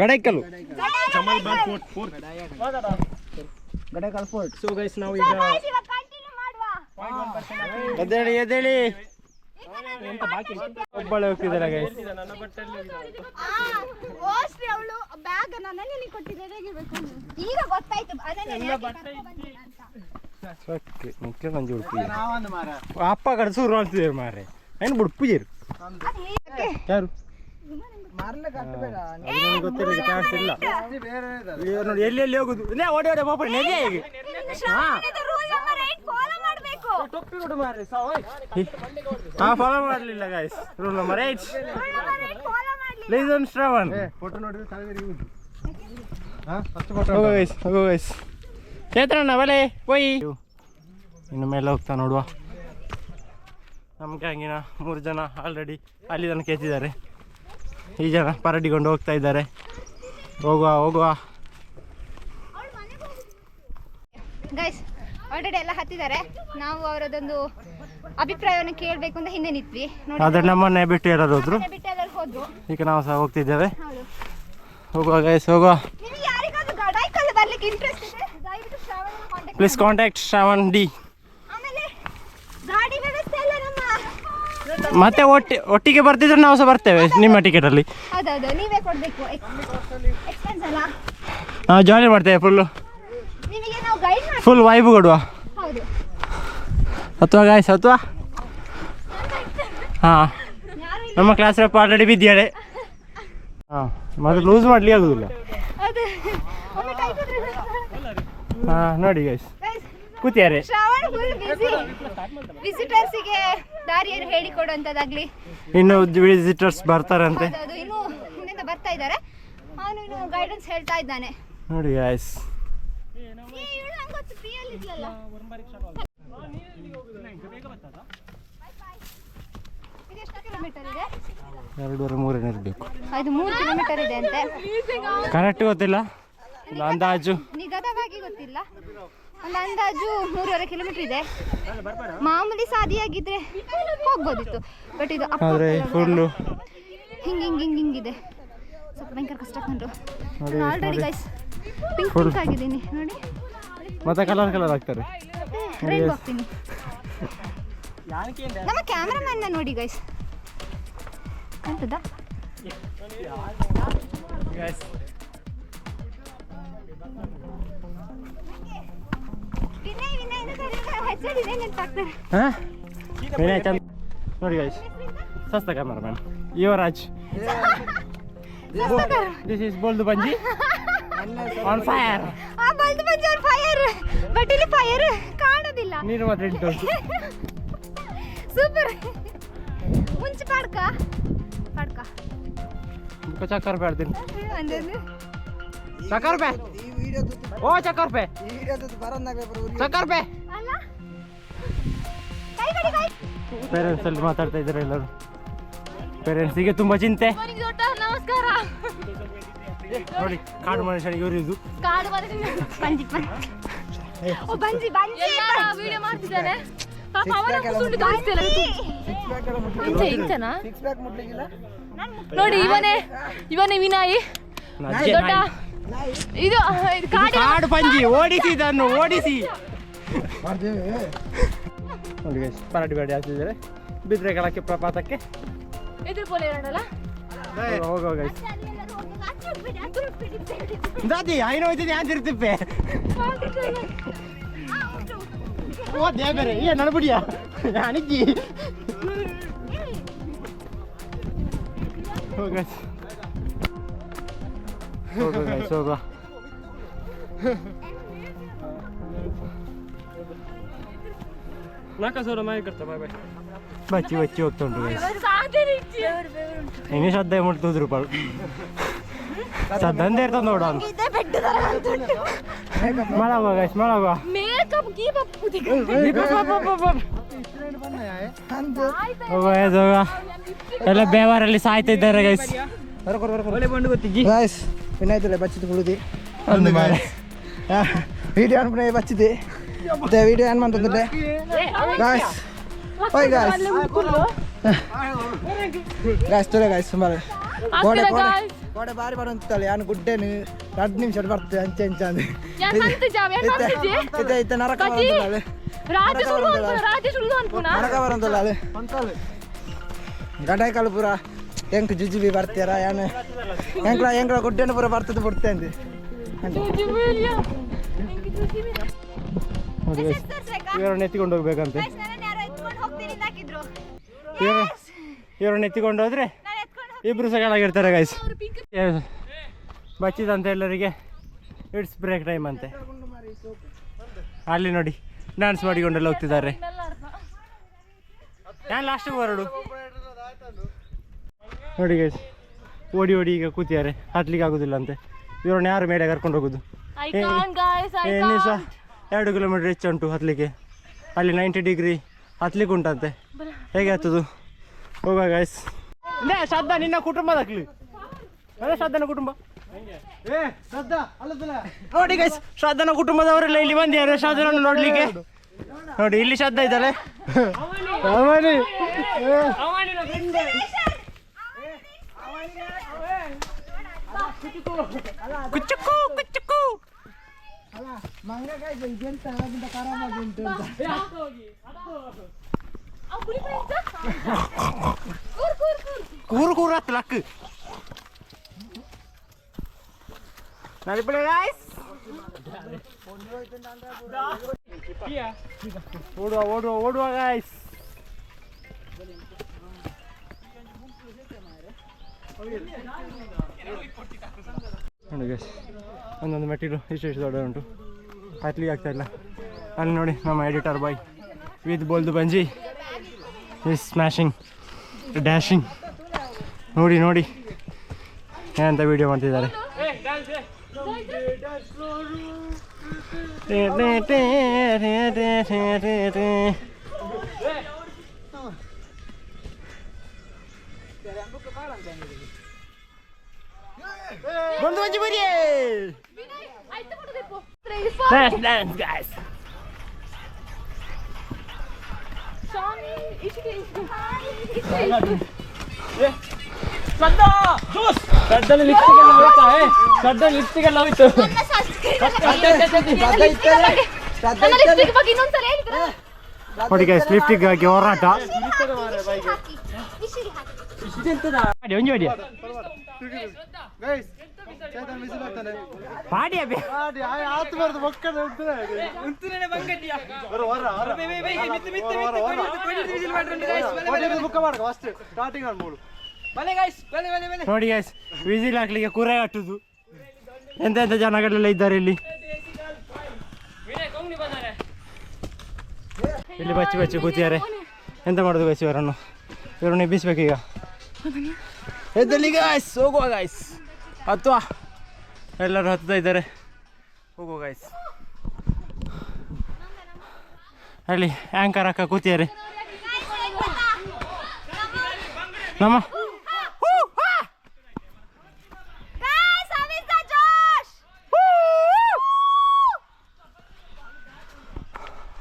S1: ಗಡೈಕಲ್ಲು ಫೋರ್ಟ್. ಸೊ ಗೈಸ್, ನಾವು ಈಗ ಎದ್ದೇಳಿ. ಒಬ್ಬಳೆ ಹೋಗ್ತಿದ್ದಾರೆ ಗೈಸ್.
S3: ಈಗ ಗೊತ್ತಾಯ್ತು
S1: ಮುಖ್ಯ ಮಂಜು ಉಡುಪಿ ಅಪ್ಪ ಕಡೆ ಸೂರು ಮಾಡ್ತಿದ್ದಾರೆ ಮಾರೆ. ಏನು ಬಿಡ್ಪುಜೀರು ಯಾರು ಗೊತ್ತಿಲ್ಲ, ಚಾನ್ಸ್ ಇಲ್ಲ ನೋಡಿ. ಎಲ್ಲಿ ಹೋಗುದು ಓಡಿ ಪಾಪ ನೆಗೆ ಹೇಗೆ ಟೊಪ್ಪಿ ಕೊಡು ಮಾರೆ. ಫಾಲೋ ಮಾಡಲಿಲ್ಲ guys. Rule number 8 listen Shravan. ಹೋಗೋ ಗೈಸ್. ಚೇತನಣ್ಣ ಬಲೆ ಹೋಯ್. ಇನ್ನು ಮೇಲೆ ಹೋಗ್ತಾ ನೋಡುವ. ನಮಗೆ ಹಂಗಿನ 3 ಜನ ಆಲ್ರೆಡಿ ಅಲ್ಲಿ ತನಕ ಎತ್ತಿದ್ದಾರೆ. ಈ ಜನ ಪರಡಿಕೊಂಡು ಹೋಗ್ತಾ ಇದ್ದಾರೆ. ಹೋಗುವ
S3: ಗೈಸ್. ಆಲ್ರೆಡಿ ಎಲ್ಲ ಹತ್ತಿದ್ದಾರೆ. ನಾವು ಅವರದೊಂದು ಅಭಿಪ್ರಾಯವನ್ನು ಕೇಳಬೇಕು ಅಂತ ಹಿಂದೆ ನಿಂತ್ವಿ.
S1: ಆದ್ರೆ ನಮ್ಮನ್ನೇ ಬಿಟ್ಟು ಎಲ್ಲರೂ ಹೋದ್ರು.
S3: ಹೋದ್ರು.
S1: ಈಗ ನಾವು ಸಹ ಹೋಗ್ತಿದ್ದೇವೆ. ಹೋಗುವ ಗೈಸ್, ಹೋಗುವ.
S3: ನಿಮಗೆ ಯಾರಿಗಾದ್ರೂ ಗಡಾಯಿಕಲ್ಲು ಬರ್ಲಿಕ್ಕೆ ಇಂಟ್ರೆಸ್ಟ್ ಇದೆ, ದಯವಿಟ್ಟು Shravana contact.
S1: Please contact Shravan D.
S3: ಆಮೇಲೆ ಗಾಡಿ ವ್ಯವಸ್ಥೆ ಎಲ್ಲ ನಮ್ಮ
S1: ಮತ್ತೆ ಒಟ್ಟಿಗೆ ಬರ್ತಿದ್ರೆ ನಾವು ಸಹ ಬರ್ತೇವೆ ನಿಮ್ಮ ಟಿಕೆಟಲ್ಲಿ.
S3: ಹೌದೌದು, ನೀವೇ ಕೊಡಬೇಕು. ಎಕ್ಸ್ಪೆನ್ಸ್ ಅಲ್ಲ,
S1: ನಾವು ಜಾಯಿನ್ ಮಾಡ್ತೇವೆ.
S3: ನಿಮಗೆ ನಾವು ಗೈಡ್ ಮಾಡ್ತೀವಿ.
S1: ಫುಲ್ ವೈಬ್ ಕೊಡುವ.
S3: ಹೌದು.
S1: ಅಥವಾ ಗಾಯ್ಸ್ ಅಥವಾ ಹಾಂ, ನಮ್ಮ ಕ್ಲಾಸ್ ರೆಪ್ ಆಲ್ರೆಡಿ ಬಿದ್ದಿಯಾಳೆ. ಹಾಂ, ಮತ್ತೆ ಲೂಸ್ ಮಾಡಲಿ ಆಗೋದಿಲ್ಲ.
S3: ಅದೇ ಒಮ್ಮೆ ಕೈ ಕೊಡ್ರಿ.
S1: ನೋಡಿ ಗೈಸ್ ಕೂತಿದ್ದಾರೆ.
S3: ಶ್ರಾವಣ ಫುಲ್ ಬಿಸಿ. ವಿಸಿಟರ್ಸಿಗೆ ದಾರಿಯನ್ನು ಹೇಳಿಕೊಡುವಂಥದ್ದಾಗ್ಲಿ.
S1: ಇನ್ನು ವಿಸಿಟರ್ಸ್ ಬರ್ತಾರಂತೆ.
S3: ಅದು ಇನ್ನು ಹಿಂದಿಂದ ಬರ್ತಾ ಇದ್ದಾರೆ. ಅವನು ಇನ್ನು ಗೈಡೆನ್ಸ್ ಹೇಳ್ತಾ ಇದ್ದಾನೆ.
S1: ನೋಡಿ ಗೈಸ್
S3: ಎಷ್ಟು ಕಿಲೋಮೀಟರ್ ಇದೆ?
S1: 2-3 ಇರಬೇಕು.
S3: ಅದು 3 ಕಿಲೋಮೀಟರ್ ಇದೆ ಅಂತೆ.
S1: ಕರೆಕ್ಟ್ ಗೊತ್ತಿಲ್ಲ, ಒಂದು ಅಂದಾಜು
S3: ನಿಗದವಾಗಿ ಗೊತ್ತಿಲ್ಲ. ಒಂದು ಅಂದಾಜು 3.5 ಕಿಲೋಮೀಟರ್ ಇದೆ. ಮಾಮೂಲಿ ಸಾದಿಯಾಗಿದ್ರೆ ಹೋಗ್ಬೋದಿತ್ತು, ಬಟ್ ಇದು
S1: ಆದರೆ ಫುಲ್ಲು
S3: ಹಿಂಗಿದೆ. ಸ್ವಲ್ಪ ಭಯಂಕರ ಕಷ್ಟ ಕಂಡು ಆಲ್ರೆಡಿ ಗೈಸ್ ಪಿಂಕ್ ಆಗಿದ್ದೀನಿ ನೋಡಿ.
S1: ಮತ್ತೆ ಕಲರ್ ಆಗ್ತಾರೆ.
S3: ರೈನ್ ಹೋಗ್ತೀನಿ. ನಮ್ಮ ಕ್ಯಾಮ್ರಾಮನ್ನ ನೋಡಿ ಗೈಸ್. ಅಂತದ
S1: ವಿನಯ್ ಚಂದ್ ನೋಡಿ ಗೈಸ್, ಸಸ್ತ ಕ್ಯಾಮರಾಮನ್ ಯುವರಾಜ್. ದಿಸ್ ಇಸ್ ಬೋಲ್ದು ಬಂಜಿ ಆನ್ ಫೈರ್.
S3: ಬೋಲ್ದು ಬಂಜಿ ಆನ್ ಫೈರ್. ಬಟ್ ಇಲ್ಲಿ ಫೈರ್ ಕಾಣೋದಿಲ್ಲ.
S1: ನೀರು ಮಾತ್ರ ಇಟ್ಟು
S3: ಸೂಪರ್. ಮುಂಚೆ ಪಾಡ್ಕ
S1: ಚಕ್ಕರ್ ರೂಪಾಯಿ ಆಡ್ತೀನಿ.
S3: ಅಂದೇನು
S1: ಚಕ್ಕರ್ ರೂಪಾಯಿ.
S2: ಈ ವಿಡಿಯೋ
S1: ಓ ಚಕ್ಕರ್ ರೂಪಾಯಿ.
S2: ಈ ವಿಡಿಯೋ ಬರೋದಾಗ
S1: ಚಕ್ಕರ್ ರೂಪಾಯಿ.
S3: ಅಲ್ಲ ಕೈ ಕಡಿ ಕೈ.
S1: ಪೇರೆಂಟ್ಸ್ ಅಲ್ಲಿ ಮಾತಾಡ್ತಾ ಇದ್ದಾರೆ ಎಲ್ಲರೂ. ಪೇರೆಂಟ್ಸಿಗೆ ತುಂಬಾ ಚಿಂತೆ.
S5: ನಮಸ್ಕಾರ.
S1: ನೋಡಿ ಕಾಡು ಮನುಷ್ಯನಿಗೆ ಇವರು ಇದು
S5: ಕಾಡು ಮನುಷ್ಯ
S3: ಬಂಜಿ ಓ ಬಂಜಿ
S5: ಎಲ್ಲಾರ ವಿಡಿಯೋ ಮಾಡ್ತಿದ್ದಾರೆ. ಪಾಪ ಅವರ ಸುಂಡು ತೋರಿಸ್ತಿಲ್ಲ. ಇಂಚನಾ
S2: ಸಿಕ್ಸ್ ಪ್ಯಾಕ್ ಮುಟ್ಲಿಕ್ಕಿಲ್ಲ.
S5: ನೋಡಿ, ಇವನೇ ವಿನಾಯಿ. ದೊಡ್ಡ ಇದು
S1: ಕಾಡು ಪಂಜಿ. ಓಡಿಸಿ ಇದನ್ನು ಓಡಿಸಿ. ನೋಡಿ ಗೈಸ್, ಪರಾಡಿ ಬಾಡಿ ಹಾಕ್ತಿದ್ದಾರೆ ಬಿದ್ರೆ ಕೆಳಕ್ಕೆ ಪ್ರಪಾತಕ್ಕೆ.
S5: ಎದುರು ಪೋಲೆ ಇರೋಣಲ್ಲ.
S1: ಹೋಗೋ ಗೈಸ್. ದಾದಿ ಐನೋ ಹೋಯ್ತಿದ್ದೆ ಯಾನ್ ತಿರ್ತಿಪ್ಪೆ. ಓ ದೇವರೇ, ಏ ನಡ್ಬಿಡಿಯ ಅನಿಜ್ಜಿ. ಹೋಗ ಗೈಸ್ ಹೋಗ. ಬಚ್ಚಿ ಹೋಗ್ತಾ ಉಂಟು ಗೈಸ್. ಇನ್ನು ಶ್ರದ್ಧೆ ಮುಟ್ತುದ್ರು ರೂಪಾಯಿ ಸದ್ದಂದೆ ಇರ್ತದೆ ನೋಡ. ಮಾಡವ ಗೈಸ್ ಮಾಡವ.
S5: ಮೇಕಪ್ ಗೀಪಪ್
S1: ಎಲ್ಲ ಬೇವಾರಲ್ಲಿ ಸಾಯ್ತಾ ಇದ್ದಾರೆ ಗೈಸ್.
S2: ಗಾಯ್ಸ್ ವಿನಾಯ್ತಲೆ ಬಚ್ಚಿದ್ದು ಕುಳಿದಿ ವಿಡಿಯೋ ಅನ್ಪಣೆ ಬಚ್ಚಿದೆ ಮತ್ತೆ ವಿಡಿಯೋ ಏನ್ ಮಾಡ್ತಂದ್ರೆ ಗಾಯ್ಸ್ ಓಯ್ ಗಾಯ್ಸ್ ಗಾಯ್ಸ್ ತೊಲೆ ಗಾಯ್ಸ್ ಸುಮಾರು ಗೋಡೆ ಬಾರಿ ಬರುತ್ತಲ್ಲ ಯಾನು ಗುಡ್ಡೆನು 2 ನಿಮಿಷ ಬರ್ತದೆ ಅಂಚೆ ಅಂಚೆ ಇತ್ತ ನರಕ ನರಕ ಬರಂತಲ್ಲ ಅದು ಗಂಡಾಯಿ ಕಾಲು ಪೂರ ಹೆಂಗ್ ಜುಜುಬಿ ಬರ್ತೀರ ಯಾನು ಹೆಂಗ್ಳ ಗುಡ್ಡೆನು ಪೂರ ಬರ್ತದೆ ಬಿಡ್ತೆ ಅಂದು
S1: ಇವರನ್ನ ಎತ್ತಿಕೊಂಡು ಹೋಗ್ಬೇಕಂತೆ. ಇವರನ್ನ ಎತ್ತಿಕೊಂಡು ಹೋದ್ರೆ ಇಬ್ರು ಸಹ ಕೆಳಗಿರ್ತಾರೆ ಗೈಸ್. ಬಚ್ಚಿದಂತ ಎಲ್ಲರಿಗೆ ಇಟ್ಸ್ ಬ್ರೇಕ್ ಟೈಮ್ ಅಂತೆ. ಅಲ್ಲಿ ನೋಡಿ ಡ್ಯಾನ್ಸ್ ಮಾಡಿಕೊಂಡೆಲ್ಲ ಹೋಗ್ತಿದ್ದಾರೆ. ನಾನು ಲಾಸ್ಟಿಗೆ ಹೊರಡು ನೋಡಿ ಗೈಸ್, ಓಡಿ ಈಗ ಕೂತಿದ್ದಾರೆ. ಹತ್ಲಿಕ್ಕೆ ಆಗೋದಿಲ್ಲ ಅಂತೆ. ಇವ್ರನ್ನ ಯಾರು ಮೇಡೆ ಕರ್ಕೊಂಡು ಹೋಗೋದು? ಏನೇ ಸಹ 2 ಕಿಲೋಮೀಟರ್ ಹೆಚ್ಚು ಉಂಟು ಹತ್ಲಿಕ್ಕೆ. ಅಲ್ಲಿ 90 ಡಿಗ್ರಿ ಹತ್ಲಿಕ್ಕೆ ಉಂಟಂತೆ. ಹೇಗೆ ಹತ್ತದು? ಹೋಗ ಗೈಸ್. ಶ್ರದ್ಧಾ ನಿನ್ನ ಕುಟುಂಬದಾಗ್ಲಿ ಅದೇ ಶ್ರದ್ಧಾನ ಕುಟುಂಬ. ನೋಡಿ ಗೈಸ್, ಶ್ರದ್ಧಾನ ಕುಟುಂಬದವರೆಲ್ಲ ಇಲ್ಲಿ ಬಂದಿದ್ದಾರೆ ಶ್ರದ್ಧಾನ ನೋಡ್ಲಿಕ್ಕೆ. ನೋಡಿ ಇಲ್ಲಿ ಶ್ರದ್ಧಾ ಇದ್ದಾಳೆ. ಕುಚ್ಚುಕು ಕುಚ್ಚುಕು ಕೂರು ಕೂರು ಹತ್ತು ಲಕ್ ನಡಿಬಿಡಿ ಗಾಯ್ಸ್. ಓಡುವ ಓಡುವ ಓಡುವ ಗಾಯ್ಸ್. ನೋಡಿ ಗೈಸ್, ಒಂದೊಂದು ಮೆಟ್ಟಿಲು ಇಷ್ಟು ದೊಡ್ಡ ಉಂಟು. ಹತ್ಲಿಕ್ಕೆ ಆಗ್ತಾ ಇಲ್ಲ. ಅಲ್ಲಿ ನೋಡಿ ನಮ್ಮ ಎಡಿಟರ್ ಬಾಯ್ ವಿತ್ ಬೋಲ್ದು ಬಂಜಿ ಇಸ್ ಸ್ಮ್ಯಾಶಿಂಗ್ ಡ್ಯಾಶಿಂಗ್. ನೋಡಿ ನೋಡಿ ಏನಂತ ವಿಡಿಯೋ ಮಾಡ್ತಿದ್ದಾರೆ. ಬಂದು ಬಂಜಿ ಬರೀ dance guys. ಶ್ರದ್ಧನ ಲಿಪ್ಸ್ಟಿಕ್ ಎಲ್ಲ ಹೋಯ್ತಾ? ಶ್ರದ್ಧನ ಲಿಪ್ಸ್ಟಿಕ್ ಎಲ್ಲ ಹೋಯ್ತು. ನೋಡಿ ಗೈಸ್ ಲಿಪ್ಸ್ಟಿಕ್ ಆಗಿ ಹೋರಾಟ. ಒಂಜಿ ಬಡಿ ಪಾಡಿ ನೋಡಿ ಗೈಸ್ ವಿಸಿಲ್ ಹಾಕ್ಲಿಕ್ಕೆ ಕೂರೆ ಕಟ್ಟುದು. ಎಂತೆಂಥ ಜನಗಳೆಲ್ಲ ಇದ್ದಾರೆ ಇಲ್ಲಿ. ಇಲ್ಲಿ ಬಚ್ಚಿ ಬಚ್ಚಿ ಕೂತಿದ್ದಾರೆ. ಎಂತ ಮಾಡೋದು ಗೈಸ್ ಇವರನ್ನು ಎಬ್ಬಿಸ್ಬೇಕೀಗ. ಎದ್ದಲ್ಲಿ ಗಾಯ್ಸ್ ಹೋಗುವ ಗಾಯ್ಸ್. ಹತ್ತುವ ಎಲ್ಲರೂ ಹತ್ತುತ್ತಾ ಇದ್ದಾರೆ. ಹೋಗುವ ಗಾಯ್ಸ್. ಅಲ್ಲಿ ಆ್ಯಂಕರ್ ಅಕ್ಕ ಕೂತಿದ್ದಾರೆ. ನಮ್ಮ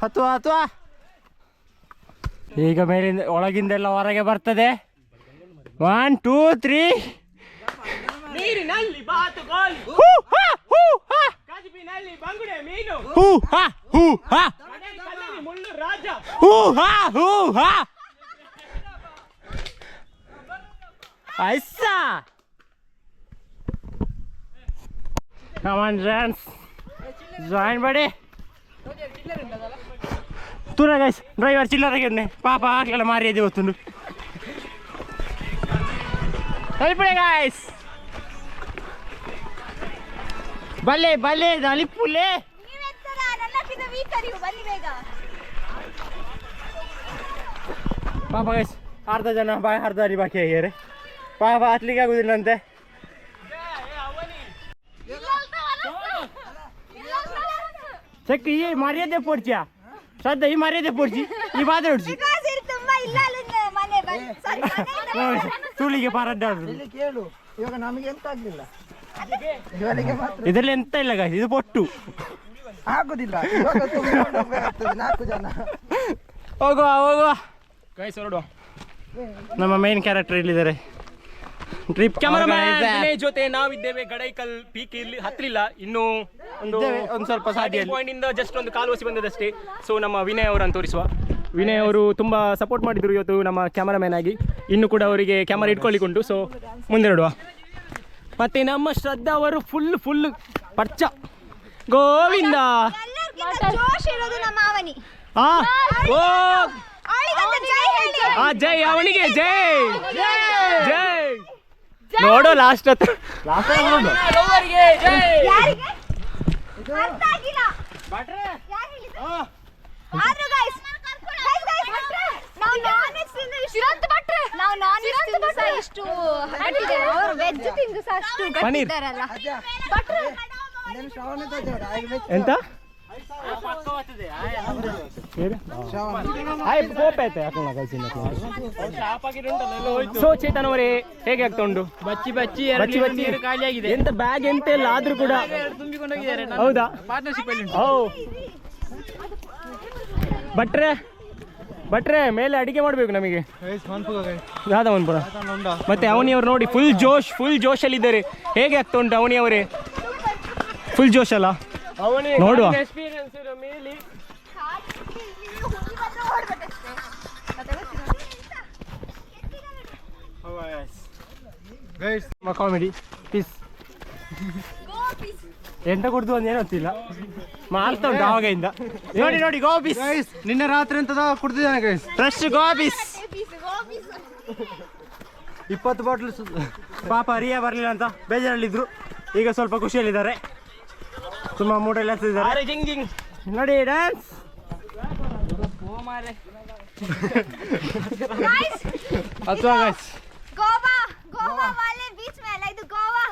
S1: ಹತ್ತುವ ಹತ್ತುವ. ಈಗ ಮೇಲಿಂದ ಒಳಗಿಂದೆಲ್ಲ ಹೊರಗೆ ಬರ್ತದೆ. 1 2 3 ನೀರಿನಲ್ಲಿ ಬಾತುಕೋಳಿ ಕಜಿಬಿನಲ್ಲಿ ಬಂಗುಡೆ ಮೀನು ಕಡಲಲ್ಲಿ ಮುಳ್ಳು ರಾಜ ಐಸಾ. Come on friends, join buddy. ತೂರ ಗೈಸ್ ಡ್ರೈವರ್ ಚಿಲ್ಲರಾಗಿರ್ನೆ ಪಾಪ ಆಗ್ಲೆಲ್ಲ ಮಾರಿಯದೆ ಗೊತ್ತುಂಡು. ಹೇಳ್ಬಿಡೆ ಗಾಯ್ಸ್. ಬಲ್ಲೆ ಬಲ್ಲೆ ಅಲಿಪುಲ್ಲೆ ಪಾಪ ಗೈಸ್ ಅರ್ಧ ಜನ ಅರ್ಧ ಅಡಿ ಬಾಕಿ ಆಗ್ಯಾರೆ. ಪಾಪ ಹತ್ಲಿಕ್ಕೆ ಆಗುದಿಲ್ಲಂತೆ. ಚೆಕ್ ಈ ಮಾರಿಯದೆ ಪೋಡ್ಚಿಯಾ ಶ್ರದ್ಧಾ ಈ ಮಾರಿಯದೆ ಪೋಡ್ಚಿ ಈ ಬಾದ್ರೆ ಹೊಡ್ಸಿ ತುಳಿಗೆ ಪಾರಡ್ಡಾಡ್ರು.
S2: ಕೇಳು ಇವಾಗ ನಮಗೆ ಎಂತ ಆಗ್ಲಿಲ್ಲ.
S1: ಇದರಲ್ಲಿ ಎಂತ ಇಲ್ಲ ಗಾಯ್ಸ್, ಇದು ಪೊಟ್ಟು
S2: ಆಗುದಿಲ್ಲ. 4 ಜನ
S1: ಹೋಗುವ ಹೋಗುವ ಗಾಯ್ಸ್ ಹೊರಡುವ. ನಮ್ಮ ಮೇನ್ ಕ್ಯಾರೆಕ್ಟರ್ ಇಲ್ಲಿದ್ದಾರೆ. ಟ್ರಿಪ್ ಕ್ಯಾಮರಾ ಜೊತೆ ನಾವಿದ್ದೇವೆ. ಗಡೈಕಲ್ ಪೀಕ್ ಇಲ್ಲಿ ಹತ್ತಲಿಲ್ಲ ಇನ್ನು, ಒಂದು ಸ್ವಲ್ಪ ಸಾಧ್ಯ ಪಾಯಿಂಟ್ ಇಂದ ಜಸ್ಟ್ ಒಂದು ಕಾಲುವಸಿ ಬಂದದಷ್ಟೇ. ಸೊ ನಮ್ಮ ವಿನಯ್ ಅವರನ್ನು ತೋರಿಸುವ. ವಿನಯ್ ಅವರು ತುಂಬ ಸಪೋರ್ಟ್ ಮಾಡಿದ್ರು ಇವತ್ತು ನಮ್ಮ ಕ್ಯಾಮರಾಮ್ಯಾನ್ ಆಗಿ. ಇನ್ನು ಕೂಡ ಅವರಿಗೆ ಕ್ಯಾಮರಾ ಇಟ್ಕೊಳ್ಳಿಕೊಂಡು ಸೊ ಮುಂದೆ ನೋಡುವ. ಮತ್ತೆ ನಮ್ಮ ಶ್ರದ್ಧಾ ಅವರು ಫುಲ್ ಪರ್ಚ ಗೋವಿಂದ. ಜೈ ಅವನಿಗೆ ಜೈ ಜೈ. ನೋಡು ಲಾಸ್ಟ್ ಹತ್ರ ಎಂತ ಸೊ ಚೇತನ್ ಅವರೇ ಹೇಗೆ ಆಗ್ತಾ ಉಂಟು? ಬಚ್ಚಿ ಬಚ್ಚಿ ಬಚ್ಚಿ ಬಚ್ಚಿ ಖಾಲಿ ಆಗಿದೆ. ಎಂತ ಬ್ಯಾಗ್ ಎಂತ ಇಲ್ಲ ಆದ್ರೂ ಕೂಡ ತುಂಬಿಕೊಂಡು ಹೋಗಿದ್ದಾರೆ. ಹೌದಾ? ಪಾರ್ಟ್ನರ್ಶಿಪ್ ಅಲ್ಲಿ ಭಟ್ರೆ ಮೇಲೆ ಅಡಿಗೆ ಮಾಡ್ಬೇಕು ನಮಗೆ. ಮನ್ಪುರ ಮತ್ತೆ ಅವನಿಯವರು ನೋಡಿ ಫುಲ್ ಜೋಶ್ ಅಲ್ಲಿ ಇದ್ದಾರೆ. ಹೇಗೆ ಆಗ್ತಾ ಉಂಟು ಅವನಿಯವರೇ? ಫುಲ್ ಜೋಶ್ ಅಲ್ಲ? ನೋಡುವ. ಕಾಮಿಡಿ ಪೀಸ್ ಎಂತ ಕುಡ್ದು ಅಂತ ಏನೋ ಗೊತ್ತಿಲ್ಲ, ಮಾಡ್ತಾ ಉಂಟು ಆವಾಗಿಂದ. ನೋಡಿ ಗೋ ಪೀಸ್.
S4: ನಿನ್ನೆ ರಾತ್ರಿ ಎಂತದ ಕುಡ್ದಿದ್ದಾನೆ ಗೈಸ್.
S1: ಫ್ರೆಶ್ ಗೋ ಪೀಸ್
S4: 20 ಬಾಟ್ಲು.
S1: ಪಾಪ ರಿಯಾ ಬರಲಿಲ್ಲ ಅಂತ ಬೇಜಾರಲ್ಲಿದ್ರು, ಈಗ ಸ್ವಲ್ಪ ಖುಷಿಯಲ್ಲಿದ್ದಾರೆ.
S2: ತುಂಬ ಮೂಡೆಲ್ಲ ಹತ್ತಿದ್ದಾರೆ
S1: ಜಿಂಗ್
S2: ನೋಡಿ ಡ್ಯಾನ್ಸ್ ಅಥವಾ
S3: ಗೋವಾ ಗೋವಾ ವಾಲೆ ಬೀಚ್ ಮೇಲೆ ಇದು ಗೋವಾ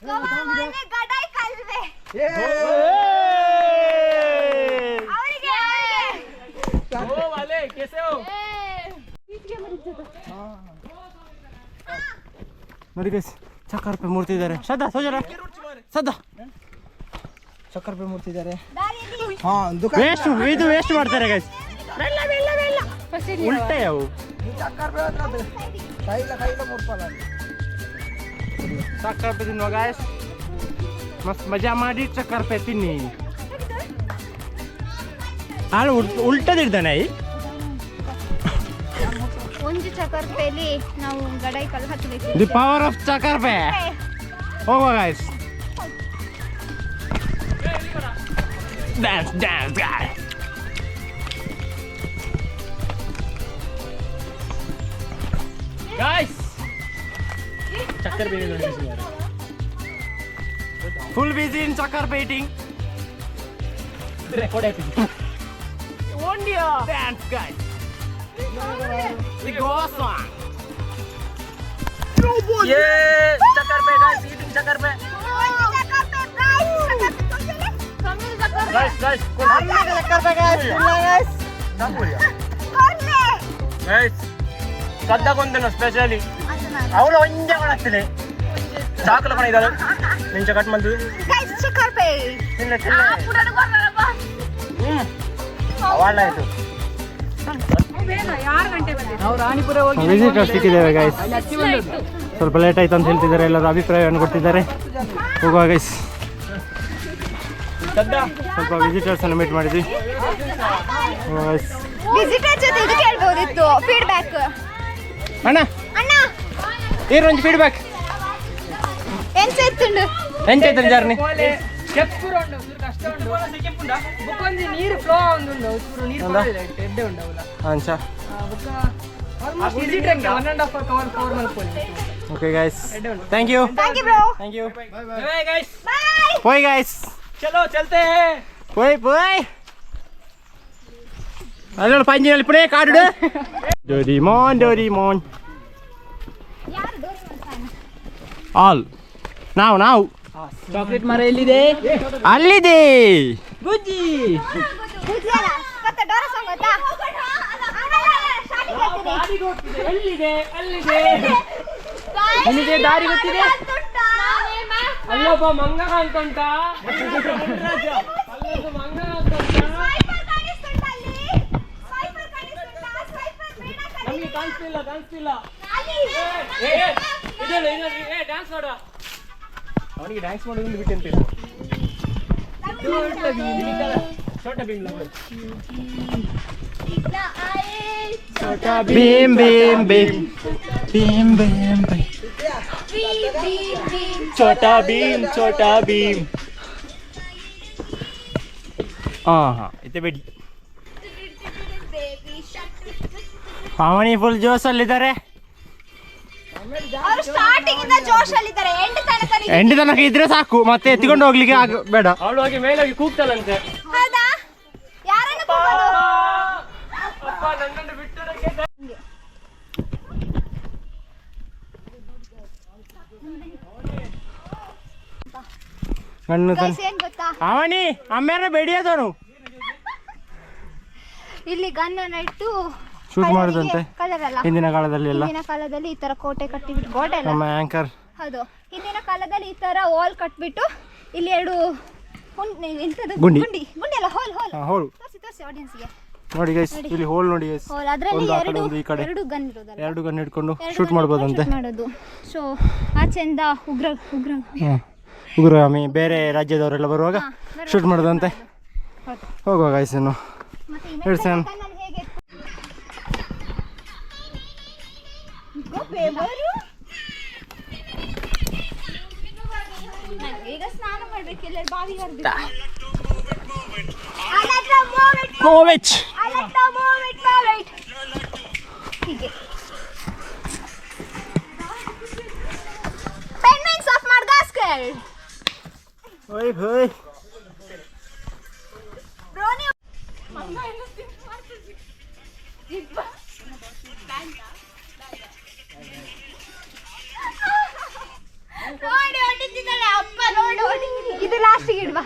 S3: ಗೋವಾ ವಾಲೆ ಗಡಾಯಿ ಕಲ್ವೆ ಅವರಿಗೆ
S1: ಓ ವಾಲೆ कैसे हो
S2: ನೋಡಿ ಗೈಸ್ ಚಕ್ಕರ್ ರೂಪಾಯಿ ಮೂರ್ತಿ ಇದ್ದಾರೆ ಸದಾ ಸೋಜರ ಸದಾ ಚಕ್ಕರ್ ರೂಪಾಯಿ ಮೂರ್ತಿ ಇದ್ದಾರೆ ಹಾ ವೇಸ್ಟ್ ಇದು ವೇಸ್ಟ್ ಮಾಡ್ತಾರೆ ಗೈಸ್ ಉಲ್ಟೆ ಅವು ಚಕ್ಕರ್ ರೂಪಾಯಿ ತಿನ್ನುವ ಗೈಸ್ ಮಸ್ತ್ ಮಜಾ ಮಾಡಿ ಚಕ್ಕರ್ ರೂಪಾಯಿ ತಿನ್ನಿ ಹಾಳು ಉಲ್ಟದಿಡ್ತಾನೆ
S3: ಒಂದು ಚಕರ್ಪೆಯಲ್ಲಿ ನಾವು ಗಡಾಯಿ ಕಲ್ಲು ಹತ್ತಬೇಕು
S2: ದಿ ಪವರ್ ಆಫ್ ಚಕ್ಕರ್ ರೂಪಾಯಿ ಹೋಗುವ ಗೈಸ್ ಡ್ಯಾನ್ಸ್ ಡ್ಯಾನ್ಸ್ ಗಾಯ್
S1: गाइस चक्कर भी नहीं यार
S2: ಫುಲ್ ಬಿಸಿ ಇನ್ ಚಕ್ಕರ್ ಪೇಟಿಂಗ್
S1: रिकॉर्ड है
S2: India dance guys the Goa song
S1: ये चक्कर पे गाइस ईटिंग चक्कर पे गाइस गाइस
S2: चक्कर पे guys
S1: गाइस ಸದ್ದ ಕೊಂದನು ಸ್ಪೆಷಲಿ ಅವಳು ಒಂದೇ ಕಾಣಿಸ್ತಿದೆ ಚಾಕಲು ಕಣ ಇದ್ದಾಳೆ ನಿಂಚ ಕಟ್ ಮಂದು ತಿನ್ನ ಅವಳ ಇದು
S2: ವಿಸಿಟರ್ಸ್ ಸಿಕ್ಕಿದ್ದೇವೆ ಗೈಸ್ ಸ್ವಲ್ಪ ಲೇಟ್ ಆಯ್ತು ಅಂತ ಹೇಳ್ತಿದ್ದಾರೆ ಎಲ್ಲರೂ ಅಭಿಪ್ರಾಯವನ್ನು ಕೊಡ್ತಿದ್ದಾರೆ ಹೋಗುವ ಗೈಸ್ ಸ್ವಲ್ಪ ವಿಸಿಟರ್ಸ್ ಅನ್ನು ಮೀಟ್ ಮಾಡಿದ್ವಿ
S3: ವಿಸಿಟರ್ ಜೊತೆ ಇದು ಕೇಳ್ಬೋದಿತ್ತು ಫೀಡ್ಬ್ಯಾಕ್
S2: ಅಣ್ಣ
S3: ಅಣ್ಣ
S2: ಒಂದು ಫೀಡ್ಬ್ಯಾಕ್
S3: ಎಂಚೆತ್ತುಂಡು
S2: ಎಂಚೈತೆ ಜರ್ನಿ
S5: ಬುಕ್ಕೊಂದು ನೀರು ಫ್ಲೋ ಒಂದು ನೀರು ಎಡ್ಡೆ ಉಂಡವಲ್ಲ
S2: ಅಂಚಾ
S5: ಈಸಿ ಟ್ರೆಕ್ 1.5 hour ಕವರ್ 4 ಮಲ್ಕೊಳ್ಳಿ
S2: okay guys thank you
S3: thank you bro
S2: thank you
S1: bye guys
S3: bye
S2: ಹೋಯ್ ಗೈಸ್
S1: चलो चलते हैं
S2: ಹೋಯ್ ಹೋಯ್ ಅದರಲ್ಲಿ ಪಂಜಿನಲ್ಲಿ ಪುಣೆ ಕಾಡು ಡೋರಿಮೋನ್ ಡೋರಿಮೋನ್
S3: ಯಾರು ಡೋರೇಮೋನ್ ಫ್ಯಾನ್
S2: ಆಲ್ ನಾವು
S1: ಚಾಕ್ಲೇಟ್ ಮರ ಎಲ್ಲಿದೆ
S2: ಅಲ್ಲಿದೆ
S1: ಬುಜ್ಜಿ
S3: ಬುದ್ಧಿಯಲ್ಲ ಮತ್ತೆ ಡೋರ ಸಾಂಗ್ ಗೊತ್ತಾ
S1: ಎಲ್ಲಿದೆ ಅಲ್ಲಿದೆ ನಿಮಗೆ ದಾರಿ ಗೊತ್ತಿದೆ ಅಲ್ಲೊಬ್ಬ ಮಂಗ ಕಾಣ್ತುಂಟ ಅಲ್ಲೊಬ್ಬ ಮಂಗ ಕಾಣ್ತುಂಟ ನಮಗೆ ಕಾಣಿಸ್ತಿಲ್ಲ ಡ್ಯಾನ್ಸ್ ಮಾಡ ಅವನಿಗೆ ಡ್ಯಾನ್ಸ್ ಮಾಡೋದು ಬಿಟ್ಟು ಅಂತಿಲ್ಲ छोटा भीम
S2: ಭೀಮ್ ಭೀಮ್ ಭೀಮ್ ಭೀಮ್ ಭೀಮ್ ಭೀಮ್
S1: छोटा भीम
S2: ಹಾಂ ಇತ್ತೆ ಬಿಡಿ ಪಾವನಿ ಫುಲ್ ಜೋಶಲ್ಲಿದ್ದಾರೆ
S3: ಅವರು ಸ್ಟಾರ್ಟಿಂಗ್ ಇಂದ ಜೋಶಲ್ಲಿದ್ದಾರೆ ಎಂಡ್ ತನಕ
S2: ಇದ್ರೆ ಸಾಕು ಮತ್ತೆ ಎತ್ತಿಕೊಂಡು ಹೋಗ್ಲಿಕ್ಕೆ ಬೇಡ
S1: ಅವಳು ಹೋಗಿ ಮೇಲೆ ಹೋಗಿ ಕೂಗ್ತಾಳಂತೆ
S3: ಹೌದಾ ಯಾರನ್ನು ಕೂಗೋದು
S1: ಅಪ್ಪ ನನ್ನನ್ನು ಬಿಟ್ಟುದಕ್ಕೆ
S2: ಕಣ್ಣು
S3: ಗೈಸ್ ಏನ್ ಗೊತ್ತಾ
S2: ಪಾವನಿ ಅಮ್ಮೇರ ಬೇಡಿಯದವನು
S3: ಇಲ್ಲಿ ಗನ್ನನ್ನ ಇಟ್ಟು
S2: ಶೂಟ್ ಮಾಡುದಂತೆ
S3: ಕಲರ್ ಅಲ್ಲ
S2: ಹಿಂದಿನ ಕಾಲದಲ್ಲಿ ಎಲ್ಲ
S3: ಹಿಂದಿನ ಕಾಲದಲ್ಲಿ ಈ ತರ ಕೋಟೆ ಕಟ್ಟಿಬಿಟ್ಟು ಕೋಟೆ ಅಲ್ಲ
S2: ನಮ್ಮ ಆಂಕರ್
S3: ಹೌದು ಹಿಂದಿನ ಕಾಲದಲ್ಲಿ ಈ ತರ ವಾಲ್ ಕಟ್ಬಿಟ್ಟು ಇಲ್ಲಿ ಎರಡು ಎಂತದು
S2: ಗುಂಡಿ.
S3: ಗುಂಡಿ ಅಲ್ಲ ಹೋಲ್
S2: ಹೋಳು
S3: ತೋರಿಸಿ ಆಡಿಯನ್ಸ್ಗೆ
S2: ನೋಡಿ ಗೈಸ್ ಇಲ್ಲಿ ಹೋಲ್ ನೋಡಿ ಗೈಸ್
S3: ಹೋಲ್ ಅದರಲ್ಲಿ
S2: ಒಂದು ಆ ಕಡೆ ಒಂದು ಈ ಕಡೆ
S3: ಎರಡು ಗನ್ ಇರೋದಲ್ಲ
S2: ಎರಡು ಗನ್ ಹಿಡ್ಕೊಂಡು ಶೂಟ್ ಮಾಡ್ಬೋದಂತೆ
S3: ಮಾಡೋದು ಸೊ ಆಚೆಯಿಂದ ಉಗ್ರ
S2: ಉಗ್ರಗಾಮಿ ಬೇರೆ ರಾಜ್ಯದವರೆಲ್ಲ ಬರುವಾಗ ಶೂಟ್ ಮಾಡೋದಂತೆ
S3: ಹೌದು
S2: ಹೋಗುವ ಗೈಸ್ ಇನ್ನು
S3: ಮತ್ತೆ
S2: ಹೇಳಿ ಸರ್
S3: ಗನ್ನನ್ನು ಹೇಗೆ ಪೇಪರು ಈಗ ಸ್ನಾನ ಮಾಡ್ಬೇಕಿಲ್ಲ ಬಾವಿಗೆ ಹರಿದು
S2: ಕೋವಿಚ್
S3: ಹೀಗೆ ಪೆನ್ಮೆನ್ಸ್ ಆಫ್ ಮಡಗಾಸ್ಕರ್
S2: ಹೋಯ್ ಹೋಯ್
S3: ನೋಡಿ ಹೊಡಿತಿದ್ದಾಳೆ ಅಪ್ಪ ನೋಡಿ ಹೊಡಿತಿದ್ದಾಳೆ. ಇದು ಲಾಸ್ಟಿಗೆ ಇಡುವ.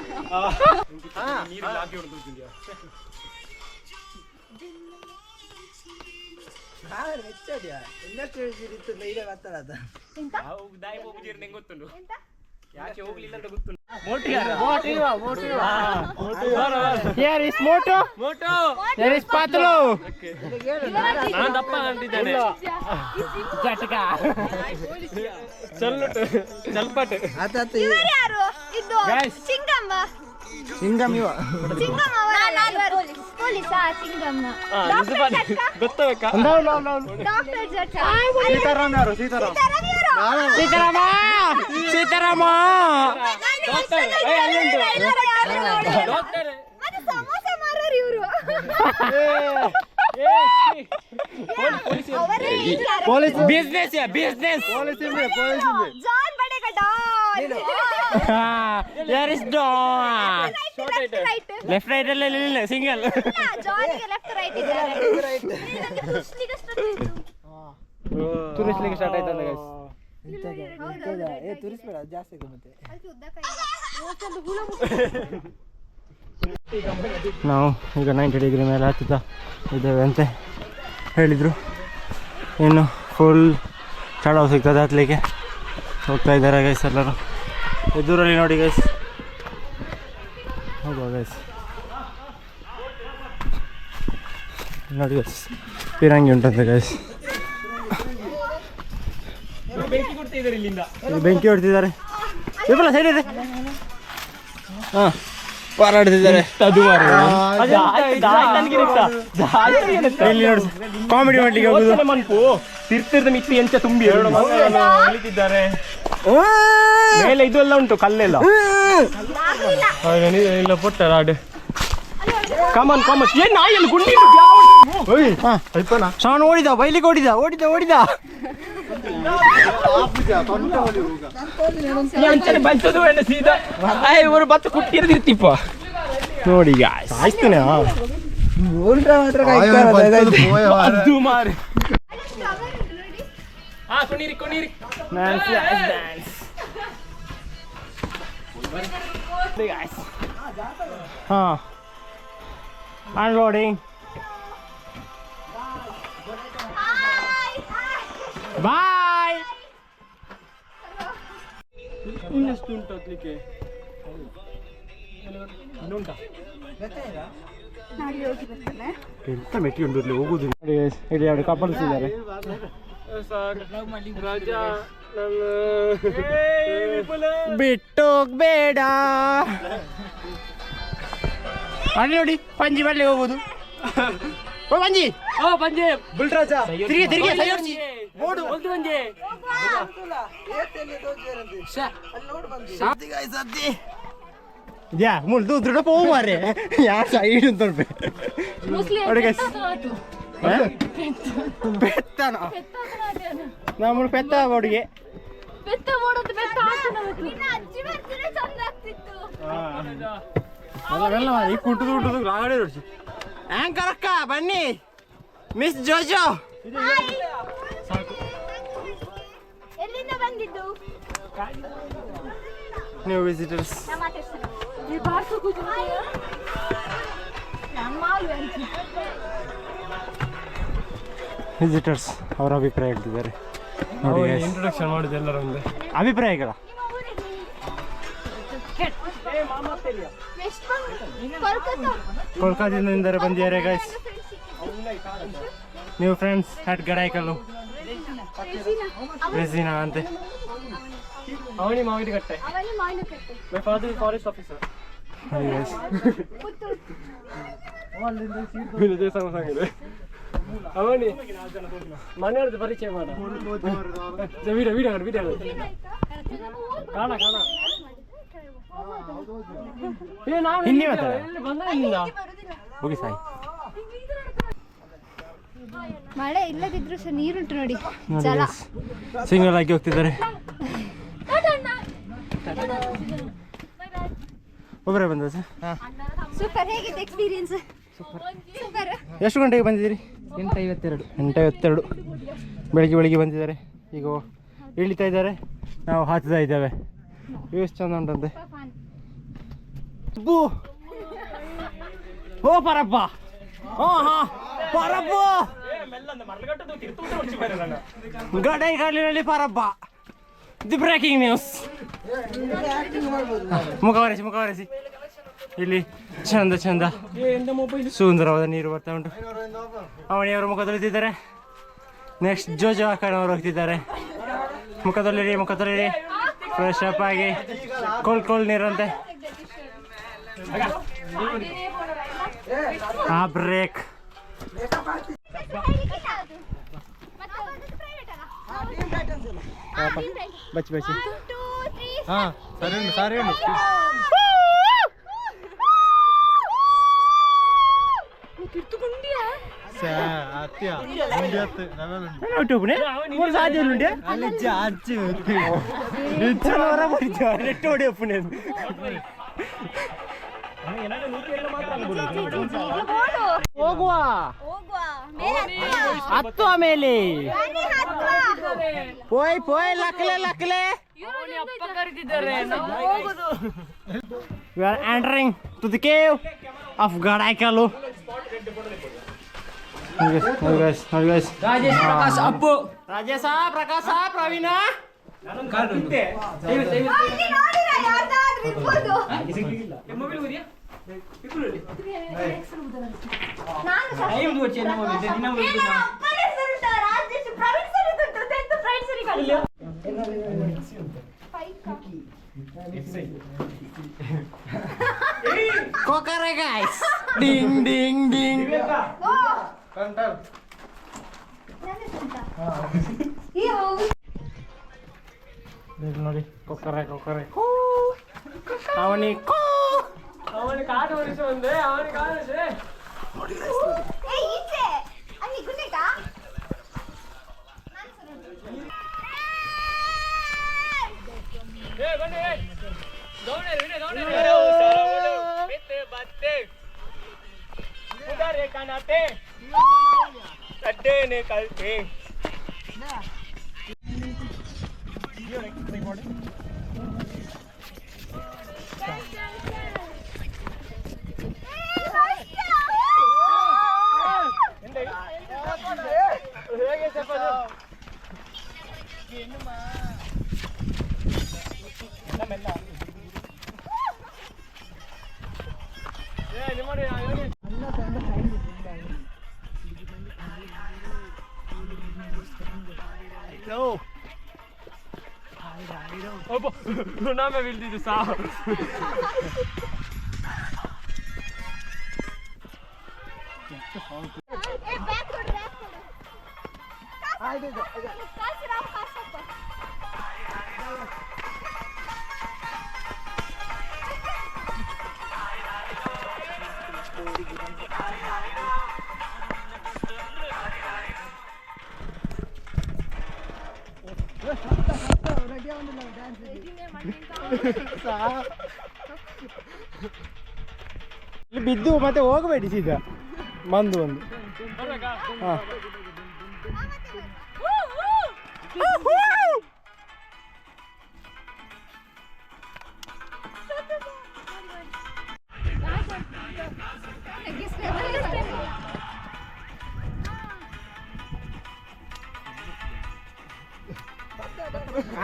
S1: ಯಾಕೆ ಹೋಗ್ಲಿಲ್ಲ ಅಂತ ಗೊತ್ತು.
S2: Here is Moto. Here is Patlu.
S1: ನಾನು ದಪ್ಪ ಅಂತಿದ್ದೇನೆ. ಜಟಕ ಚಲ್ಪಟ್
S3: ಇವರು ಯಾರು? ಇದು ಚಿಂಗಮ್ಮ.
S2: ಸಿಂಗಮ್ ಇವ.
S3: ಚಿಂಗಮ್ಮ ಅವರಲ್ಲ, ಪೊಲೀಸಾ ಚಿಂಗಮ್ಮ.
S1: ಗೊತ್ತಬೇಕಾ?
S3: ಡಾಕ್ಟರ್ ಜಟ.
S4: ಸೀತಾರಾಮ್ ಯಾರು? ಸೀತಾರಾಮ್.
S2: ಸೀತಾರಾಮ. ಸೀತಾರಾಮ.
S3: ಮತ್ತೆ ಸಮೋಸ ಮಾರೋರು ಇವರು.
S2: Business business.
S3: ಜಾನ್ ಬಡೆಗ Don.
S2: Here is Don.
S3: Right
S2: left right ಅಲ್ಲಿ ಸಿಂಗಲ್.
S3: ಜಾನ್ಗೆ ಲೆಫ್ಟ್ ರೈಟ್ ಇದ್ದಾರೆ.
S2: ತುರಿಸ್ಲಿಕ್ಕೆ ಸ್ಟಾರ್ಟ್ ಆಯ್ತಲ್ಲ ಗೈಸ್.
S5: ತುರಿಸ್ಬೇಡ ಜಾಸ್ತಿ ಮತ್ತೆ.
S2: ನಾವು ಈಗ 90 ಡಿಗ್ರಿ ಮೇಲೆ ಹತ್ತುತ್ತಾ ಇದ್ದೇವೆ ಅಂತ ಹೇಳಿದರು. ಇನ್ನು ಫುಲ್ ಚಡವು ಸಿಗ್ತದೆ ಹತ್ತಲಿಕ್ಕೆ ಹೋಗ್ತಾ ಇದ್ದಾರೆ ಗೈಸ್ ಎಲ್ಲರೂ. ಎದುರಲ್ಲಿ ನೋಡಿ ಗೈಸ್, ಹೋಗುವ ಗೈಸ್ ನೋಡಿ ಗೈಸ್, ಪಿರಂಗಿ ಉಂಟಂತೆ ಗೈಸ್.
S1: ಬೆಂಕಿ ಕೊಡ್ತಿದ್ದಾರೆ ಇಲ್ಲಿಂದ.
S2: ಬೆಂಕಿ ಹೊಡ್ತಿದ್ದಾರೆ. ಇಬ್ಬರ ಸೈಡ್ ಇದೆ. ಹಾಂ ಹೋರಾಡ್ತಿದ್ದಾರೆ. ಕಾಮಿಡಿ ಮಾಡ್ಲಿಕ್ಕೆ ಹೋಗುದು.
S1: ಮನ್ಪು ತಿರ್ತಿರ್ದ ಮಿತ್ತಿ ಎಂಚ ತುಂಬಿ ಇಳಿತಿದ್ದಾರೆ ಮೇಲೆ. ಇದು ಎಲ್ಲ ಉಂಟು ಕಲ್ಲೆಲ್ಲ. ಇಲ್ಲ ಪೊಟ್ಟ ರಾಡ್. Come on come on. ಏನ್ ನಾಯಲ್ಲಿ ಗುಂಡಿ
S2: ಶಾನ್ ಓಡಿದ, ಬೈಲಿಗೆ ಓಡಿದ ಓಡಿದ ಓಡಿದ.
S1: ಬಂಚದು ಸೀದಾ ಇವರು ಬತ್ತ ಕುಟ್ಟಿರ್ತಿಪ್ಪ ನೋಡಿ ಆಯ್ತಾನೆ. ಅದು ಮಾರಿ. ಹಾ ಕುಣೀರಿ ಕುಣೀರಿ.
S2: ಹಾಂ ಅನ್ಲೋಡಿಂಗ್. ಬಾಯ್.
S1: ಇನ್ನೆಷ್ಟು ಉಂಟು ಹತ್ಲಿಕ್ಕೆ? ಇನ್ನುಂಟಾ?
S2: ಎಂತ ಮೆಟ್ಟಿ ಉಂಟು ಹೋಗುದು. ಇಲ್ಲಿ ಎರಡು ಕಪಲ್ಸ್ ಇದ್ದಾರೆ. ಬಿಟ್ಟೋಗ್ಬೇಡ. ಅಲ್ಲಿ ನೋಡಿ ಪಂಜಿ ಬಲ್ಲಿ ಹೋಗುದು. ಓ ಪಂಜಿ,
S1: ಓ ಪಂಜೆ
S4: ಬುಲ್ರಾಜ
S2: ತಿರುಗಿ ತಿರುಗಿ ಸೈಡ್ಸಿ.
S1: ಓಡು ಒಂದು ಪಂಜೆ.
S2: ಇದ್ಯಾ ಮುಳ್ದು ದೃಢ ಪೋ ಮಾರೆ. ಯಾರ ಸೈಡ್ ಅಂತ ಬೆತ್ತನ ನಮ್ಮ ಪೆತ್ತ ಹುಡುಗಿ. ಅಲ್ಲ ಈ ಕುಂಟುದು ಕುಂಟುದು ಲಾಗಡೆ ನೋಡಿಸಿ. ಆಂಕರ್ ಅಕ್ಕ ಬನ್ನಿ. ಮಿಸ್ ಜೋಜೋ
S3: ಎಲ್ಲಿಂದ ಬಂದಿದ್ದು?
S2: New visitors. ವಿಸಿಟರ್ಸ್ ಅವರ ಅಭಿಪ್ರಾಯ ಹೇಳ್ತಿದ್ದಾರೆ ನೋಡಿ.
S1: ಇಂಟ್ರೊಡಕ್ಷನ್ ಮಾಡಿದ ಎಲ್ಲರ ಮುಂದೆ
S2: ಅಭಿಪ್ರಾಯಗಳ ಕೋಲ್ಕತ್ತಾದಿಂದ ಬಂದಿದ್ದಾರೆ ಗೈಸ್. ನೀವು ಫ್ರೆಂಡ್ಸ್ ಹಟ್ ಗಡಾಯ್ಕಲ್ಲು ರೆಸಿನಾ ಅಂತೆ.
S1: ಅವನಿ ಮಾವಿನ ಕಟ್ಟೆ. My father is forest officer. ಅವನಿ ಮನೆಯವ್ರದ್ದು ಪರಿಚಯ ಮಾಡ. ವಿಡಿಯೋ ವಿಡಿಯೋ ವಿಡಿಯೋ ಕಾಣ ಕಾಣ.
S2: ಹಿಂದಿ ಮಾತಾಡ.
S1: ಬಂದ ಇಲ್ಲಿಂದ
S2: ಹೋಗಿ ಸಾಯಿ.
S3: ಮಳೆ ಇಲ್ಲದಿದ್ರು ಸಹ ನೀರುಂಟು ನೋಡಿ. ಜಲ
S2: ಸಿಂಗಲ್ ಆಗಿ ಹೋಗ್ತಿದ್ದಾರೆ. ಒಬ್ಬರೇ ಬಂದ ಸರ್.
S3: ಸೂಪರ್. ಹೇಗಿತ್ತು ಎಕ್ಸ್ಪೀರಿಯನ್ಸ್? ಸೂಪರ್.
S2: ಎಷ್ಟು ಗಂಟೆಗೆ ಬಂದಿದ್ದೀರಿ? 8:52 ಬೆಳಿಗ್ಗೆ ಬಂದಿದ್ದಾರೆ. ಈಗ ಇಳಿತಾ ಇದ್ದಾರೆ, ನಾವು ಹತ್ತಾ ಇದ್ದೇವೆ. ಎಷ್ಟು ಚಂದ ಉಂಟಂತೆ. ಓ ಪರಪ್ಪ, ಪರಪ್ಪ ಗಡೈ ಕಾಲಿನಲ್ಲಿ ಪರಪ್ಪ. The breaking news. ಮುಖವರಿಸಿ ಇಲ್ಲಿ ಚಂದ ಸುಂದರವಾದ ನೀರು ಬರ್ತಾ ಉಂಟು. ಅವಣಿಯವರು ಮುಖ ತೊಳಿತಿದ್ದಾರೆ. ನೆಕ್ಸ್ಟ್ ಜೋಜೋ ಅಕ್ಕನವರು ಹೋಗ್ತಿದ್ದಾರೆ. ಮುಖ ತೊಳಿರಿ ಫ್ರೆಶ್ ಅಪ್ ಆಗಿ. ಕೋಲ್ಡ್ ನೀರಂತೆ. ಆ ಬ್ರೇಕ್ ಬಚ್ಚಿ
S4: ಹಾ ಸರಿ
S2: ಹೋಗುವ ಹತ್ತು ಆಮೇಲೆ ಪೋಯ್ ಲಕ್ಲೆ We are entering to the cave of Gadaikalu. Guys. Rajesh Prakash Pravina. Kokare guys. Ding. ನೋಡಿ ಕೊಕ್ಕರೆ ಅವನಿಗೆ ಕಾಡು ಹೊರಿಸು ಒಂದೇ ಅವನಿಗೆ ಕಾಡು ಕಲ್ತೆ ನಾಮೇ ಬೀಳ್ತಿದ್ದು ಸಾ ಇಲ್ಲಿ ಬಿದ್ದು ಮತ್ತೆ ಹೋಗಬೇಡಿ ಸೀದಾ ಬಂದು ಒಂದು ಹಾ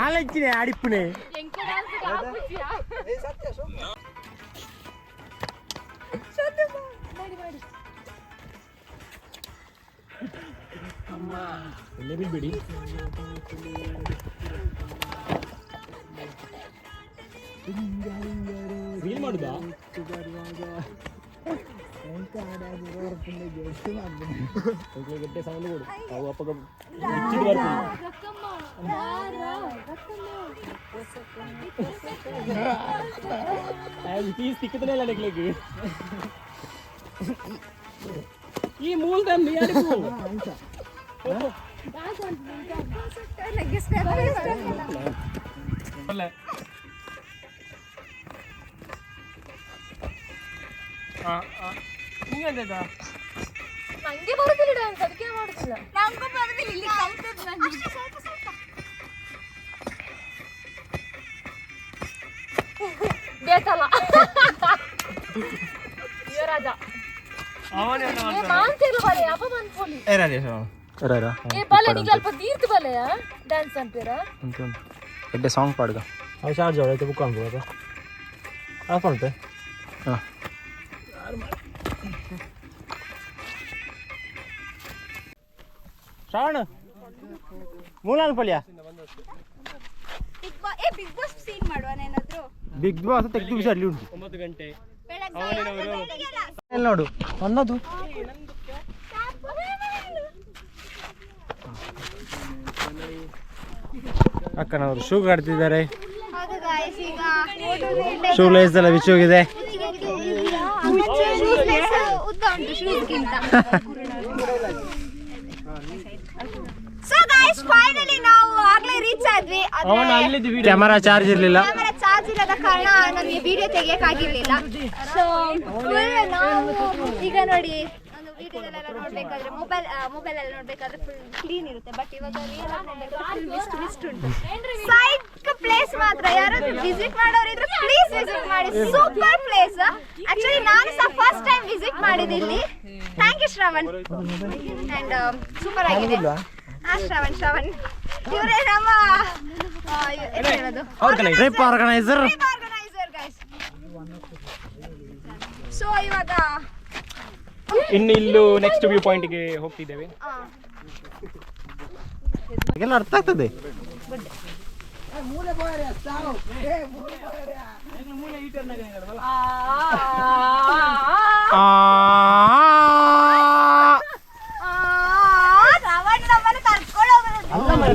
S2: ആലച്ചിനെ അടിപ്പിനെ ಬಿಡಿ ರೀಲ್ ಮಾಡುದಾ ಗಟ್ಟೆ ಸೌಂಡ್ ಕೊಡು ಅವು ಅಪ್ಪ ಇಚ್ಚಿಟ್ಟು ಬರ್ತೀನಿ ಸಿಕ್ಕುತ್ತಲೇ ಇಲ್ಲ ನೆಕ್ಲೆಗೆ ಈ ಮೂಲದಲ್ಲಿ ಯಾರಿಗೂ
S3: ನಂಗೆ ಬರುತ್ತಿಲ್ಲ
S5: ಡ್ಯಾನ್ಸ್ ಅದಕ್ಕೆ ಮಾಡುದಿಲ್ಲ.
S3: ನಂಗೂ ಬರೋದಿಲ್ಲ, ಇಲ್ಲಿ ಕಲ್ತದ್ದು ನಾನು. ಅಷ್ಟೇ, ಸ್ವಲ್ಪ ಸ್ವಲ್ಪ.
S5: ಬೇಕಲ್ಲ ಯುವರಾಜ ಮಾನ್ಸಿರ್ಲು ಬಲೆ ಅಪ್ಪ ಮನ್ಪೋಲಿ ಏ ಬಲೆ ನಿಗೆ ಅಲ್ಪ ದೀರ್ತು ಬಲೆಯ ಡ್ಯಾನ್ಸ್ ಅಂತೀರ
S2: ಎಡ್ಡೆ ಸಾಂಗ್ ಪಾಡ್ಗ ಅದು ಚಾರ್ಜ್ ಅವಳೈತೆ ಬುಕ್ ಅನ್ಬೋದು ಆಫ್ ಅಂತೆ ಹಾಂ ಶ್ರಾವಣ ಮೂಲಾಲ್ ಪಲ್ಯ
S3: ಬಿಗ್ ಬಾಸ್ ಸೀನ್ ಮಾಡುವ ಏನಾದ್ರು.
S2: ಬಿಗ್ ಬಾಸ್ ತೆಗೆದು ಬಿಸಿ ಅಲ್ಲಿ ಉಂಟು
S1: 9 ಗಂಟೆ
S2: ಎಲ್ಲಿ ನೋಡು ಅನ್ನೋದು ಅಕ್ಕನವರು ಶೂ ಕಟ್ತಿದ್ದಾರೆ ಶೂ ಲೈಸ್ ಎಲ್ಲ ಬಿಚ್ಚಿ ಹೋಗಿದೆ
S3: ಉದ್ದ ಉಂಟು ಶೂಸ್ಗಿಂತ. ಸೊ ಗೈಸ್ ಫೈನಲಿ ನಾವು ಆಗ್ಲೇ ರೀಚ್ ಆದ್ವಿ.
S2: ಕ್ಯಾಮರಾ ಚಾರ್ಜ್ ಇರಲಿಲ್ಲ,
S3: ಕ್ಯಾಮರಾ ಚಾರ್ಜ್ ಇಲ್ಲದ ಕಾರಣ ನಮಗೆ ವಿಡಿಯೋ ತೆಗಿಯಕ್ಕಾಗಿರ್ಲಿಲ್ಲ. ಸೊ ನಾವು ಈಗ ನೋಡಿ ಒಂದು ವಿಡಿಯೋದಲ್ಲೆಲ್ಲ ನೋಡ್ಬೇಕಾದ್ರೆ ಮೊಬೈಲ್ ಅಲ್ಲಿ ನೋಡ್ಬೇಕಾದ್ರೆ ಫುಲ್ ಕ್ಲೀನ್ ಇರುತ್ತೆ, ಬಟ್ ಇವಾಗ ರಿಯಲ್ ಆಗಿ ನೋಡ್ಬೇಕಾದ್ರೆ ಫುಲ್ ಮಿಸ್ಟ್ ಉಂಟು. ಸೈಕ್ ಪ್ಲೇಸ್ ಮಾತ್ರ ಯಾರಾದ್ರೂ ವಿಸಿಟ್ ಮಾಡೋರಿದ್ರೆ ಪ್ಲೀಸ್ ವಿಸಿಟ್ ಮಾಡಿ, ಸೂಪರ್ ಪ್ಲೇಸ್. ಆಕ್ಚುಲಿ ನಾನು ಸಹ ಫಸ್ಟ್ ಟೈಮ್ ವಿಸಿಟ್ ಮಾಡಿದೆ ಇಲ್ಲಿ. Thank you Shravan, and super ಆಗಿದೆ. ಶ್ರವಣ್ ಇವರೇ ನಮ್ಮ
S2: ಟ್ರಿಪ್ ಆರ್ಗನೈಸರ್.
S3: ಗೈಸ್. ಸೊ ಇವಾಗ
S1: ಇನ್ನು ನೆಕ್ಸ್ಟ್ ವ್ಯೂ ಪಾಯಿಂಟ್ಗೆ ಹೋಗ್ತಿದ್ದೇವೆ.
S2: ಎಲ್ಲ ಅರ್ಥ ಆಗ್ತದೆ.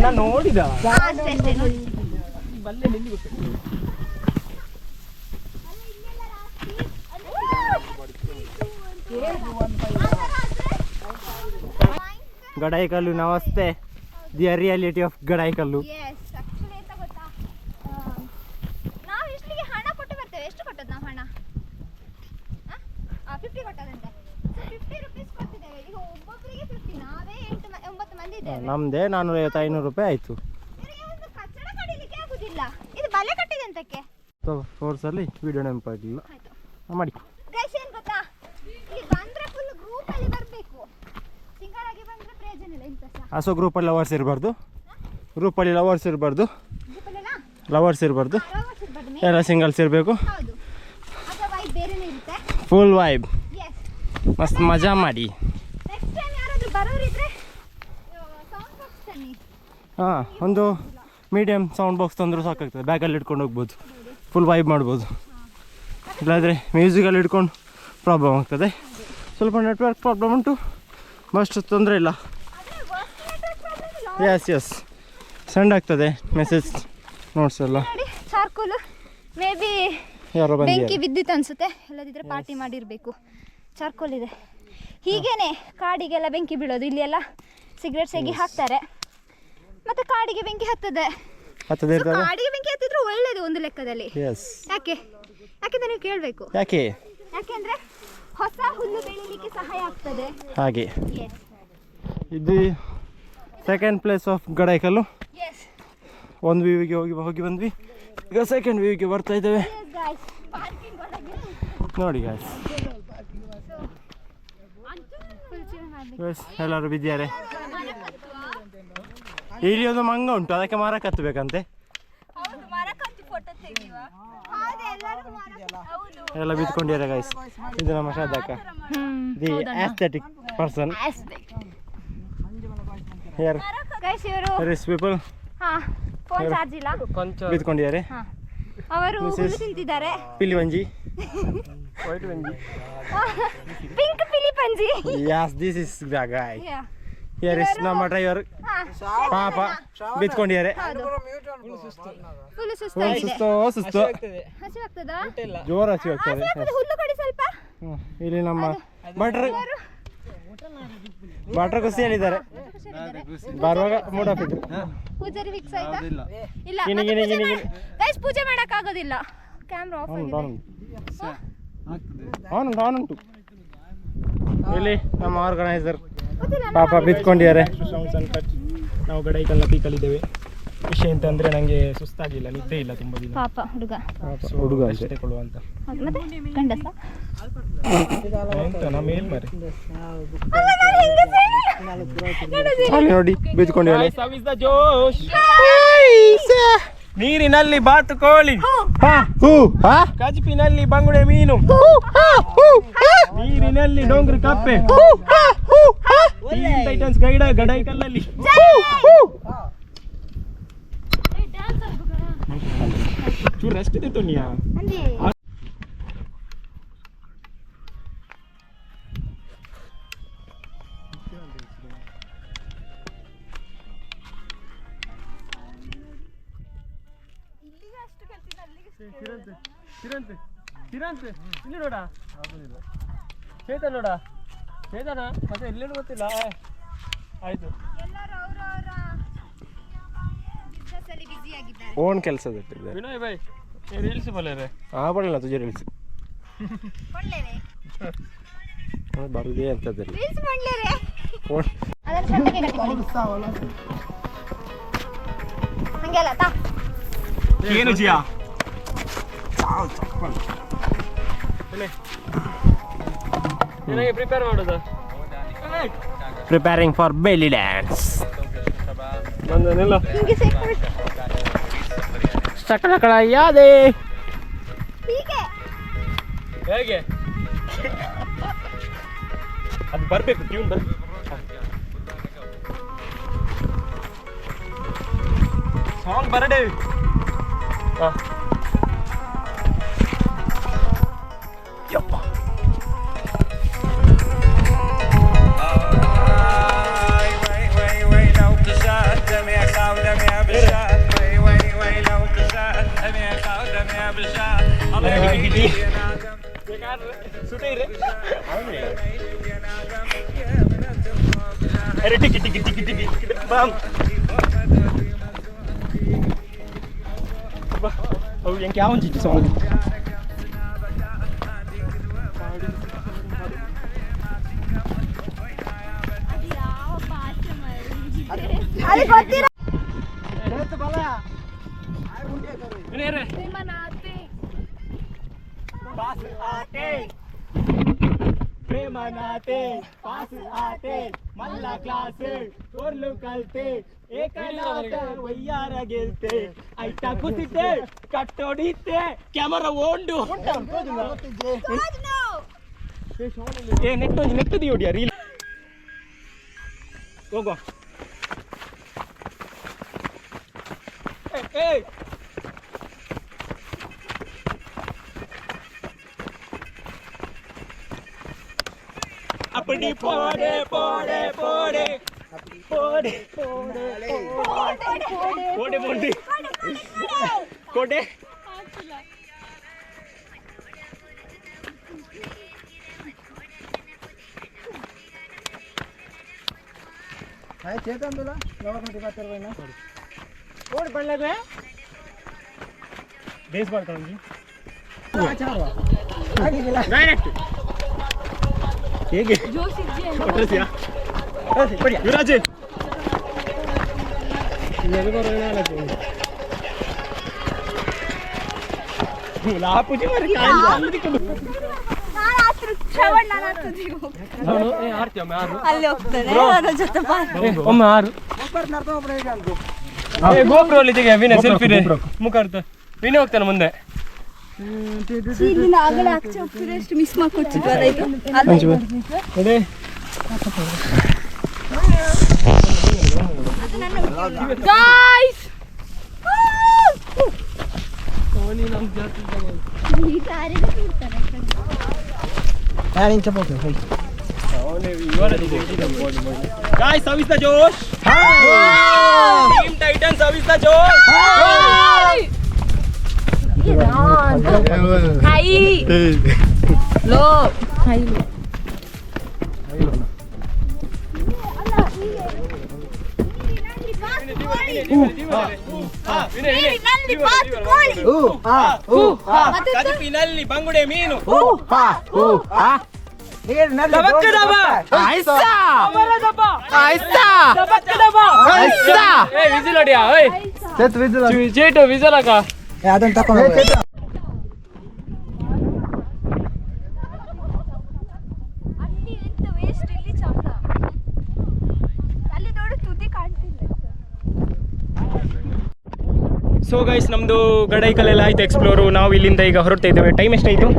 S1: ನಾನು ನೋಡಿದ
S2: ಗಡಾಯಿಕಲ್ಲು ನಮಸ್ತೆ. The reality of Gadaikallu.
S3: ನಾವು ಇಷ್ಟಲಿಗೆ ಹಣ ಕೊಟ್ಟು ಬರ್ತೇವೆ. ಎಷ್ಟು ಕೊಟ್ಟದ್ದು ನಾವು ಹಣ? 50 ಕೊಟ್ಟದಂತೆ. 50 ರುಪೀಸ್ ಕೊಟ್ಟಿದ್ದೇವೆ. ಈಗ ಒಬ್ಬೊಬ್ಬರಿಗೆ 50. ನಾವೇ 9 ಮಂದಿ ಇದ್ದೇವೆ.
S2: ನಮ್ದೇ 450-500 ರೂಪಾಯಿ ಆಯ್ತು.
S3: ಇವರಿಗೆ ಒಂದು ಕಚ್ಚಡ ಕಡಿಲಿಕ್ಕೆ ಆಗುದಿಲ್ಲ. ಇದು ಬಲೆ ಕಟ್ಟಿದೆ ಅಂತಕ್ಕೆ.
S2: ತೋರ್ಸಲ್ಲಿ ವಿಡಿಯೋ ನೆನಪಾಗಲಿಲ್ಲ ಮಾಡಿ.
S3: ಗೈಸ್ ಏನ್ ಗೊತ್ತಾ, ಇಲ್ಲಿ ಬಂದ್ರೆ ಫುಲ್ ಗ್ರೂಪ್ ಅಲ್ಲಿ ಬರಬೇಕು. ಸಿಂಗಲ್ ಆಗಿ ಬಂದ್ರೆ ಪ್ರಯೋಜನ ಇಲ್ಲ. ಇಂತ ಸಹ
S2: ಅಸೋ ಗ್ರೂಪಲ್ಲಿ ಲವರ್ಸ್ ಇರಬಾರ್ದು, ಗ್ರೂಪಲ್ಲಿ ಲವರ್ಸ್ ಇರಬಾರ್ದು,
S3: ಗ್ರೂಪಲ್ಲೆಲ್ಲ
S2: ಲವರ್ಸ್ ಇರಬಾರ್ದು,
S3: ಲವರ್ಸ್ ಇರ್ಬಾರ್ದು.
S2: ಎಲ್ಲ ಸಿಂಗಲ್ಸ್ ಇರಬೇಕು.
S3: ಹೌದು, ಅಥವಾ ವೈಬ್ ಬೇರೆನೇ ಇರುತ್ತೆ.
S2: Full vibe,
S3: yes.
S2: ಮಸ್ತ್ ಮಜಾ ಮಾಡಿ.
S3: ನೆಕ್ಸ್ಟ್ ಟೈಮ್ ಯಾರಾದ್ರೂ ಬರೋರಿದ್ರೆ ಸೌಂಡ್ ಬಾಕ್ಸ್ ತನ್ನಿ.
S2: ಹಾಂ, ಒಂದು ಮೀಡಿಯಮ್ ಸೌಂಡ್ ಬಾಕ್ಸ್ ತಂದರೂ ಸಾಕಾಗ್ತದೆ. ಬ್ಯಾಗಲ್ಲಿ ಇಟ್ಕೊಂಡು ಹೋಗ್ಬೋದು, ಫುಲ್ ವೈಬ್ ಮಾಡ್ಬೋದು. ಇಲ್ಲಾಂದರೆ ಮ್ಯೂಸಿಕಲ್ಲಿ ಇಟ್ಕೊಂಡು ಪ್ರಾಬ್ಲಮ್ ಆಗ್ತದೆ. ಸ್ವಲ್ಪ ನೆಟ್ವರ್ಕ್ ಪ್ರಾಬ್ಲಮ್ ಉಂಟು, ಅಷ್ಟು ತೊಂದರೆ ಇಲ್ಲ. ಎಸ್ ಸೆಂಡ್ ಆಗ್ತದೆ ಮೆಸೇಜ್ ನೋಟ್ಸ್ ಎಲ್ಲ.
S3: ನೋಡಿ ಚಾರ್ಕೋಲ್ ಮೇ ಬಿ
S2: ಯಾರೋ
S3: ಬೆಂಕಿ
S2: ಬಂದಿದ್ದಾರೆ.
S3: ಬಿದ್ದಿತ್ತು ಅನ್ಸುತ್ತೆ, ಇಲ್ಲದಿದ್ರೆ ಪಾರ್ಟಿ ಮಾಡಿರಬೇಕು. ಚಾರ್ಕೋಲ್ ಇದೆ. ಹೀಗೇನೆ ಕಾಡಿಗೆಲ್ಲ ಬೆಂಕಿ ಬೀಳೋದು. ಇಲ್ಲಿ ಎಲ್ಲ ಸಿಗರೇಟ್ ಸೇಗಿ ಹಾಕ್ತಾರೆ, ಮತ್ತೆ ಕಾಡಿಗೆ ಬೆಂಕಿ ಹತ್ತದೆ.
S2: ಹತ್ತದೆ
S3: So,
S2: ಇರ್ತದೆ.
S3: ಕಾಡಿಗೆ ಬೆಂಕಿ ಹತ್ತಿದ್ರು ಒಳ್ಳೇದು ಒಂದು ಲೆಕ್ಕದಲ್ಲಿ.
S2: ಎಸ್.
S3: ಯಾಕೆಂದ್ರೆ ನೀವು ಕೇಳಬೇಕು. ಯಾಕೆಂದ್ರೆ ಹೊಸ ಹುಲ್ಲು ಬೆಳಿಲಿಕ್ಕೆ ಸಹಾಯ ಆಗ್ತದೆ.
S2: ಹಾಗೆ
S3: Yes.
S2: ಇದು second place of Gadaikallu.
S3: Yes.
S2: ಒಂದು ವ್ಯೂವಿಗೆ ಹೋಗಿ ಬಂದ್ವಿ. ಈಗ ಸೆಕೆಂಡ್ ವ್ಯೂವಿಗೆ ಬರ್ತಾ ಇದ್ದೇವೆ.
S3: Yes guys. Parking ಒಳಗೆ
S2: ನೋಡಿ ಗಾಯ್ಸ್,
S3: full chill ಮಾಡ್ಲಿಕ್ಕೆ.
S2: ಎಲ್ಲರೂ ಬಿದ್ದಿದ್ದಾರೆ. ಇಲ್ಲಿ ಒಂದು ಮಂಗ ಉಂಟು, ಅದಕ್ಕೆ ಮರ ಕತ್ತಬೇಕಂತೆ.
S3: ಹೌದು, ಮರ ಕತ್ತಿ ಫೋಟೋ ತೆಗಿವ. ಹೌದು, ಎಲ್ಲರೂ ಮರ. ಹೌದು.
S2: ಎಲ್ಲ ಬಿದ್ಕೊಂಡಿದ್ದಾರೆ ಗಾಯ್ಸ್. ಇದು ನಮ್ಮ ಶ್ರದ್ಧಾಕ್ಕ, the aesthetic person here.
S3: Guys ಇವರು
S2: ರಿಸ್ ಪೀಪಲ್
S3: ಫೋನ್ ಚಾರ್ಜ್ ಇಲ್ಲ,
S2: ಬಿದ್ಕೊಂಡಿದ್ದಾರೆ.
S3: ಅವರು
S2: This
S3: ಹುಲ್ಲು
S2: is-
S3: ತಿಂತಿದ್ದಾರೆ.
S2: ಪಿಲಿ ವಂಜಿ, ವೈಟ್ ವಂಜಿ.
S3: ಪಿಂಕ್ ಪಿಲಿ ಪಂಜಿ.
S2: Yes this is the guy.
S3: Yeah.
S2: Here is ನಮ್ಮ ಡ್ರೈವರ್ ಪಾಪ ಬಿದ್ಕೊಂಡಿದ್ದಾರೆ.
S3: ಹೌದು, ಫುಲ್
S2: ಸುಸ್ತು
S3: ಸುಸ್ತಾಗಿದೆ.
S2: ಸುಸ್ತು
S3: ಹಸಿವಾಗ್ತದಾ?
S2: ಜೋರ ಹಸಿ ಹೋಗ್ತಾರೆ.
S3: ಹಸಿವಾಗ್ತದೆ, ಹುಲ್ಲು ಕೊಡಿ ಸ್ವಲ್ಪ.
S2: ಇಲ್ಲಿ ನಮ್ಮ ಭಟ್ರ ಖುಷಿ ಹೇಳಿದ್ದಾರೆ. ಬರುವಾಗ ಮೂಡ್ ಆಫ್ ಇದ್ರು.
S3: ಪೂಜಾರಿ ಫಿಕ್ಸ್ ಆಯ್ತಾ? ಇಲ್ಲ,
S2: ಗಿನಿ, ಗಿನಿ, ಗಿನಿ, ಗಿನಿ.
S3: ಗೈಸ್ ಪೂಜೆ ಮಾಡಕ್ ಆಗೋದಿಲ್ಲ, ಕ್ಯಾಮ್ರಾ ಆಫ್ ಆಗಿದೆ.
S2: ಅವನುಂಟು ಇಲ್ಲಿ ನಮ್ಮ ಆರ್ಗನೈಸರ್ ಪಾಪ ಬಿತ್ಕೊಂಡಿದ್ದಾರೆ.
S1: ನಾವು ಗಡೈಕಲ್ನ ಪೀಕಲ್ಲಿದ್ದೇವೆ. ವಿಷಯ ಅಂತಂದ್ರೆ ನಂಗೆ ಸುಸ್ತಾಗಿಲ್ಲ, ನಿದ್ದೆ ಇಲ್ಲ ತುಂಬಾ ದಿನ.
S3: ಪಾಪ ಹುಡುಗ
S2: ಹುಡುಗ
S1: rest ತಗೊಳ್ಳುವ ಅಂತ.
S3: ಮತ್ತೆ ಗಂಡಸ
S1: ಎಂತ ನಮ್ಮ ಮೇಲ್ಮರೆ.
S2: ಅಲ್ಲಿ ನೋಡಿ ಬಿತ್ಕೊಂಡಿದ್ದಾರೆ.
S1: How is the Josh? ನೀರಿನಲ್ಲಿ ಬಾತುಕೋಳಿ, ಕಜಿಪಿನಲ್ಲಿ ಬಂಗುಡೆ ಮೀನು, ನೀರಿನಲ್ಲಿ ಡೋಂಗ್ರಿ ಕಪ್ಪೆ, ಟೀನ್ ಟೈಟನ್ಸ್ ಗಡೈಕಲ್ಲಲ್ಲಿ. ಚೂರು ರೆಸ್ಟ್ ಇತ್ತು ನೀ. ಇಲ್ಲಿ ನೋಡ ಚೇತನ್ ನೋಡ ಚೇತನ ಮತ್ತೆ ಎಲ್ಲೇನು ಗೊತ್ತಿಲ್ಲ. ಆಯ್ತು
S2: ಓನ್ ಕೆಲಸದ
S1: ವಿನಯ್ ಭಾಯ್ ರೀಲ್ಸ್ ಬೋಲರೆ
S2: ಬರಲ್ಲ ತುಜೆ ರೀಲ್ಸ್ ಬರುದೇ ಅಂತದಲ್ಲಿ
S1: ಏನು ಜಿಯಾ ಪ್ರಿಪೇರ್ ಮಾಡೋದು.
S2: ಪ್ರಿಪೇರಿಂಗ್ ಫಾರ್ ಬೆಲಿ ಡ್ಯಾನ್ಸ್.
S1: ಬಂದನೆಲ್ಲ
S2: ಸಕಲ ಯಾದೆ
S1: ಹೇಗೆ ಅದು ಬರ್ಬೇಕು, ಟ್ಯೂನ್ ಬರ್ಬೇಕು. ಸಾಂಗ್ ಬರಡೆ. ಯಪ್ಪ ಟಿಕಿ ಟಿಕಿ ಟಿಕಿ ಟಿಕಿ ಬಾಮ್ ಅವು ಎಂಕೆ ಯಾವ ಒಂಜಿತ್ತು ಸಾಂಗ್ ಪ್ರೇಮನಾತೆ ಪಾಸ್ ಆತೆ ಮಲ್ಲ ಕ್ಲಾಸ್ ಕೋರ್ಲು ಕಲ್ತೆ ಏಕನಾಥ ವಯ್ಯಾರ ಗೆಲ್ತೆ ಐಟ ಕೂತಿದ್ದೆ ಕಟ್ಟೋಡಿದ್ದೆ ಕ್ಯಾಮರಾ ಓಂಡು ಏ ನೆಕ್ಟದಿ ಹೊಡಿಯ ರೀಲ್ ಹೋಗುವ. ಏ अपनी पोड़े पोड़े पोड़े पोड़े पोड़े पोड़े पोड़े कोड़े चेतन तुला कोड पडला बे बेस बार करूंगी डायरेक्ट ಹೇಗೆ ಯುವರಾಜ್ ಒಮ್ಮೆ 6 ಗೋಪುರ ಅಲ್ಲಿ ತೆಗೆ ವಿನಯ್ ಸೆಲ್ಫಿ ಮುಖ ವಿನಯ್ ಹೋಗ್ತಾನೆ ಮುಂದೆ.
S3: ಮಿಸ್ ಮಾಡ್ಕೊಡ್ತಿದ್ವಲ್ಲ ಇದು guys
S1: Guys, how is the Josh? Team Titans, how is the Josh?
S5: Hi. Lo. Hi.
S1: ಕಜಿಪಿನಲ್ಲಿ ಬಂಗುಡೆ ಮೀನು. ವಿಸಿಲ್ ಹೊಡಿಯಾ ಚೇಟು ವಿಸಿಲ್ ಹಾಕ
S4: ಅದನ್ನ ತಕೊಂಡು
S3: ಅಲ್ಲಿ ಎಂತ ವೇಸ್ಟ್ ಇಲ್ಲಿ ಚಂದ ಅಲ್ಲಿ ನೋಡು ತುದಿ ಕಾಣ್ತಿಲ್ಲ.
S1: ಸೊ ಗೈಸ್ ನಮ್ದು ಗಡೈಕಲೆಲ್ಲ ಆಯ್ತು ಎಕ್ಸ್ಪ್ಲೋರು. ನಾವು ಇಲ್ಲಿಂದ ಈಗ ಹೊರಡ್ತಾ ಇದ್ದೇವೆ. ಟೈಮ್ ಎಷ್ಟಾಯಿತು?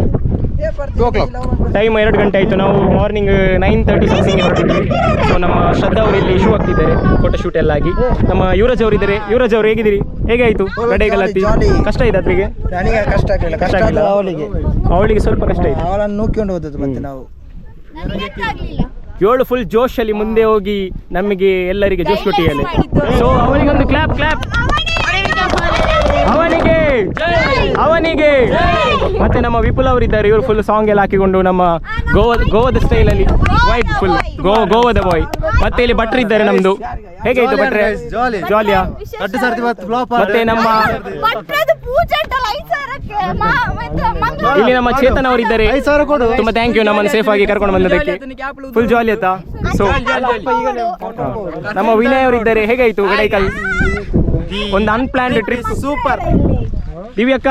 S4: 2 o'clock.
S1: ಟೈಮ್ 2 ಗಂಟೆ ಆಯಿತು. ನಾವು ಮಾರ್ನಿಂಗ್ 9:30 ಸಮಥಿಂಗ್ ಹೊರಟಿದ್ವಿ. ಸೊ ನಮ್ಮ ಶ್ರದ್ಧಾ ಅವರು ಇಲ್ಲಿ ಶೂ ಹಾಕ್ತಿದ್ದಾರೆ, ಫೋಟೋ ಶೂಟ್ ಎಲ್ಲ ಆಗಿ. ನಮ್ಮ ಯುವರಾಜ್ ಅವರು ಇದ್ದಾರೆ. ಯುವರಾಜ್ ಅವರು ಹೇಗಿದ್ದೀರಿ? ಹೇಗೆ ಆಯಿತು ಗಡೈಕಲ್ ಹತ್ತಿ? ಕಷ್ಟ ಇದೆ ಅದ್ರಿಗೆ?
S4: ನನಗೆ ಕಷ್ಟ ಆಗಲಿಲ್ಲ, ಕಷ್ಟ ಆಗಲಿಲ್ಲ
S1: ಅವಳಿಗೆ ಸ್ವಲ್ಪ ಕಷ್ಟ ಇದೆ.
S4: ಅವಳನ್ನು ನೂಕಿಕೊಂಡು ಹೋದದ್ದು ಮತ್ತೆ ನಾವು.
S3: ನನಗೆ ಆಗ್ಲಿಲ್ಲ.
S1: 7 ಫುಲ್ ಜೋಶಲ್ಲಿ ಮುಂದೆ ಹೋಗಿ ನಮಗೆ ಎಲ್ಲರಿಗೆ ಜೋಶ್ ಕೊಟ್ಟಿಯಲ್ಲಿ. ಸೊ ಅವನಿಗೊಂದು ಕ್ಲಾಪ್ ಕ್ಲಾಪ್. ಅವನಿಗೆ ಮತ್ತೆ ನಮ್ಮ ವಿಪುಲ್ ಅವರಿದ್ದಾರೆ. ಇವರು ಫುಲ್ ಸಾಂಗ್ ಎಲ್ಲ ಹಾಕಿಕೊಂಡು ನಮ್ಮ ಗೋವಾದ ಸ್ಟೈಲಲ್ಲಿ ವೈಟ್ ಫುಲ್ ಗೋವಾದ ಬಾಯ್. ಮತ್ತೆ ಇಲ್ಲಿ ಭಟ್ರು ಇದ್ದಾರೆ ನಮ್ದು. ಹೇಗಾಯ್ತು ಭಟ್ರೆ? ಜಾಲಿಯಾ? ಮತ್ತೆ ನಮ್ಮ
S3: ಭಟ್ರದ್ದು ಪೂಜೆ ಉಂಟಲ್ಲ 5,000ಕ್ಕೆ
S1: ಇಲ್ಲಿ ನಮ್ಮ ಚೇತನ್ ಅವರಿದ್ದಾರೆ. ತುಂಬಾ ಥ್ಯಾಂಕ್ ಯು ನಮ್ಮನ್ನು ಸೇಫ್ ಆಗಿ ಕರ್ಕೊಂಡು ಬಂದದಕ್ಕೆ. ಫುಲ್ ಜಾಲಿ ಆಯ್ತಾ? ಸೊ ನಮ್ಮ ವಿನಯ್ ಅವರಿದ್ದಾರೆ. ಹೇಗಾಯ್ತು ಗಡೈಕಲ್? ಒಂದು ಅನ್ಪ್ಲಾನ್ಡ್ ಟ್ರಿಪ್. ಸೂಪರ್. ದಿವ್ಯಕ್ಕ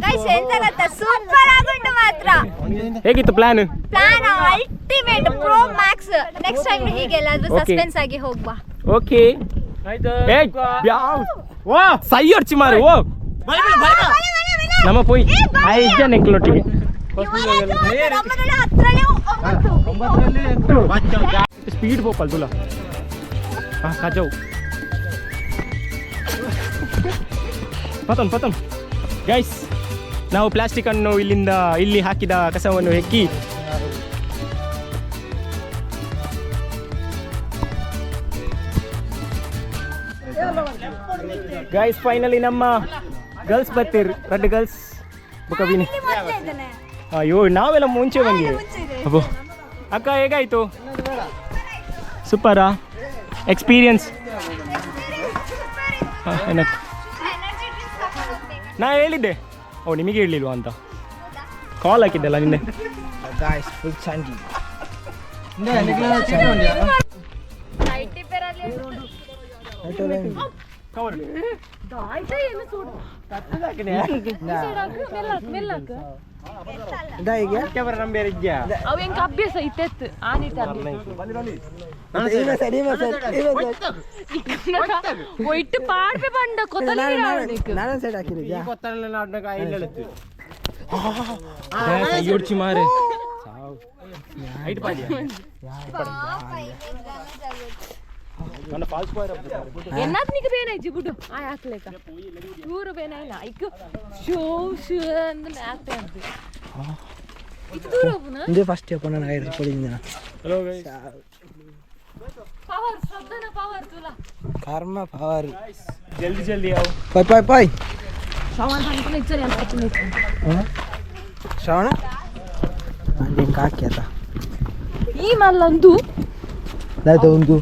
S3: ಗೈಸ್ ಎಂತ ಗೊತ್ತಾ, ಸೂಪರ್ ಆಗುಂಟು ಮಾತ್ರ.
S1: ಹೇಗಿತ್ತು plan?
S3: Ultimate pro max. Next time ಹೀಗೆಲ್ಲಾದ್ರೂ ಸಸ್ಪೆನ್ಸ್ ಆಗಿ ಹೋಗ್ಬಾ.
S1: ಓಕೆ ಓ ಸೈಯರ್ಚಿ ಮಾರು. ಓ ನಮ್ಮ ಪೋಯ್ ಐದು ನೆಕ್ಲೊಟ್ಟಿಗೆ ಸ್ಪೀಡ್ ಬೋಪಲ್ ತುಲ ಕಾಚವು ಪತನ್ ಗೈಸ್, ನಾವು ಪ್ಲಾಸ್ಟಿಕ್ ಅನ್ನು ಇಲ್ಲಿ ಹಾಕಿದ ಕಸವನ್ನು ಹೆಕ್ಕಿ ಗೈಸ್ ಫೈನಲಿ ನಮ್ಮ ಗರ್ಲ್ಸ್ ಬರ್ತೀರಿ. ರೆಡ್ ಗರ್ಲ್ಸ್ ಬುಕವಿನಿ. ಅಯ್ಯೋ ನಾವೆಲ್ಲ ಮುಂಚೆ ಬಂದಿವಿ. ಅಬ್ಬೋ ಅಕ್ಕ ಹೇಗಾಯ್ತು? ಸೂಪರಾ ಎಕ್ಸ್ಪೀರಿಯನ್ಸ್? ಏನಕ್ಕೆ ನಾ ಹೇಳಿದ್ದೆ, ಓ ನಿಮಗೆ ಹೇಳಿಲ್ವಾ ಅಂತ ಕಾಲ್ ಹಾಕಿದ್ದೆಲ್ಲ ನಿನ್ನೆ.
S5: ಅಭ್ಯಾಸ ಇತ್ತು ಒಟ್ಟು ಪಾಡ್ಬೆ ಬಂಡ
S1: ಯೋಡ್ಚಿ ಮಾರೆ
S5: ಎನ್ನಾತ್ ನಿಗ ಬೇನಾಯ್ತು ಗುಡು ಆ ಹಾಕ್ಲೇಕ ಚೂರು ಬೇನಾಯಿಲ್ಲ ಐಕ್ ಶೋ ಶೂ ಅಂದ್ರೆ ಆಗ್ತಾ ಇರ್ತೀವಿ ಇದು ದೂರ ಹೋಗುನಾ
S4: ಇದು ಫಸ್ಟ್ ಅಪ್ಪ ನಾನು ಐದು ಕೊಡಿದ್ದೀನಿ.
S1: ಹಲೋ ಗೈಸ್,
S5: ಪವರ್ ಸದ್ದನ ಪವರ್ ತುಲಾ
S4: ಕರ್ಮ ಪವರ್
S1: ಜಲ್ದಿ ಆವು.
S4: ಪಾಯ್
S5: ಶ್ರವಣ ಸಂಕಲ ಇಚ್ಚರಿ ಅಂತ ಪಚ್ಚನೆ
S4: ಶ್ರವಣ ಅಂದೆ ಕಾಕಿ ಆತ
S5: ಈ ಮಲ್ಲಂದು
S4: ದಾಯ್ತು ಒಂದು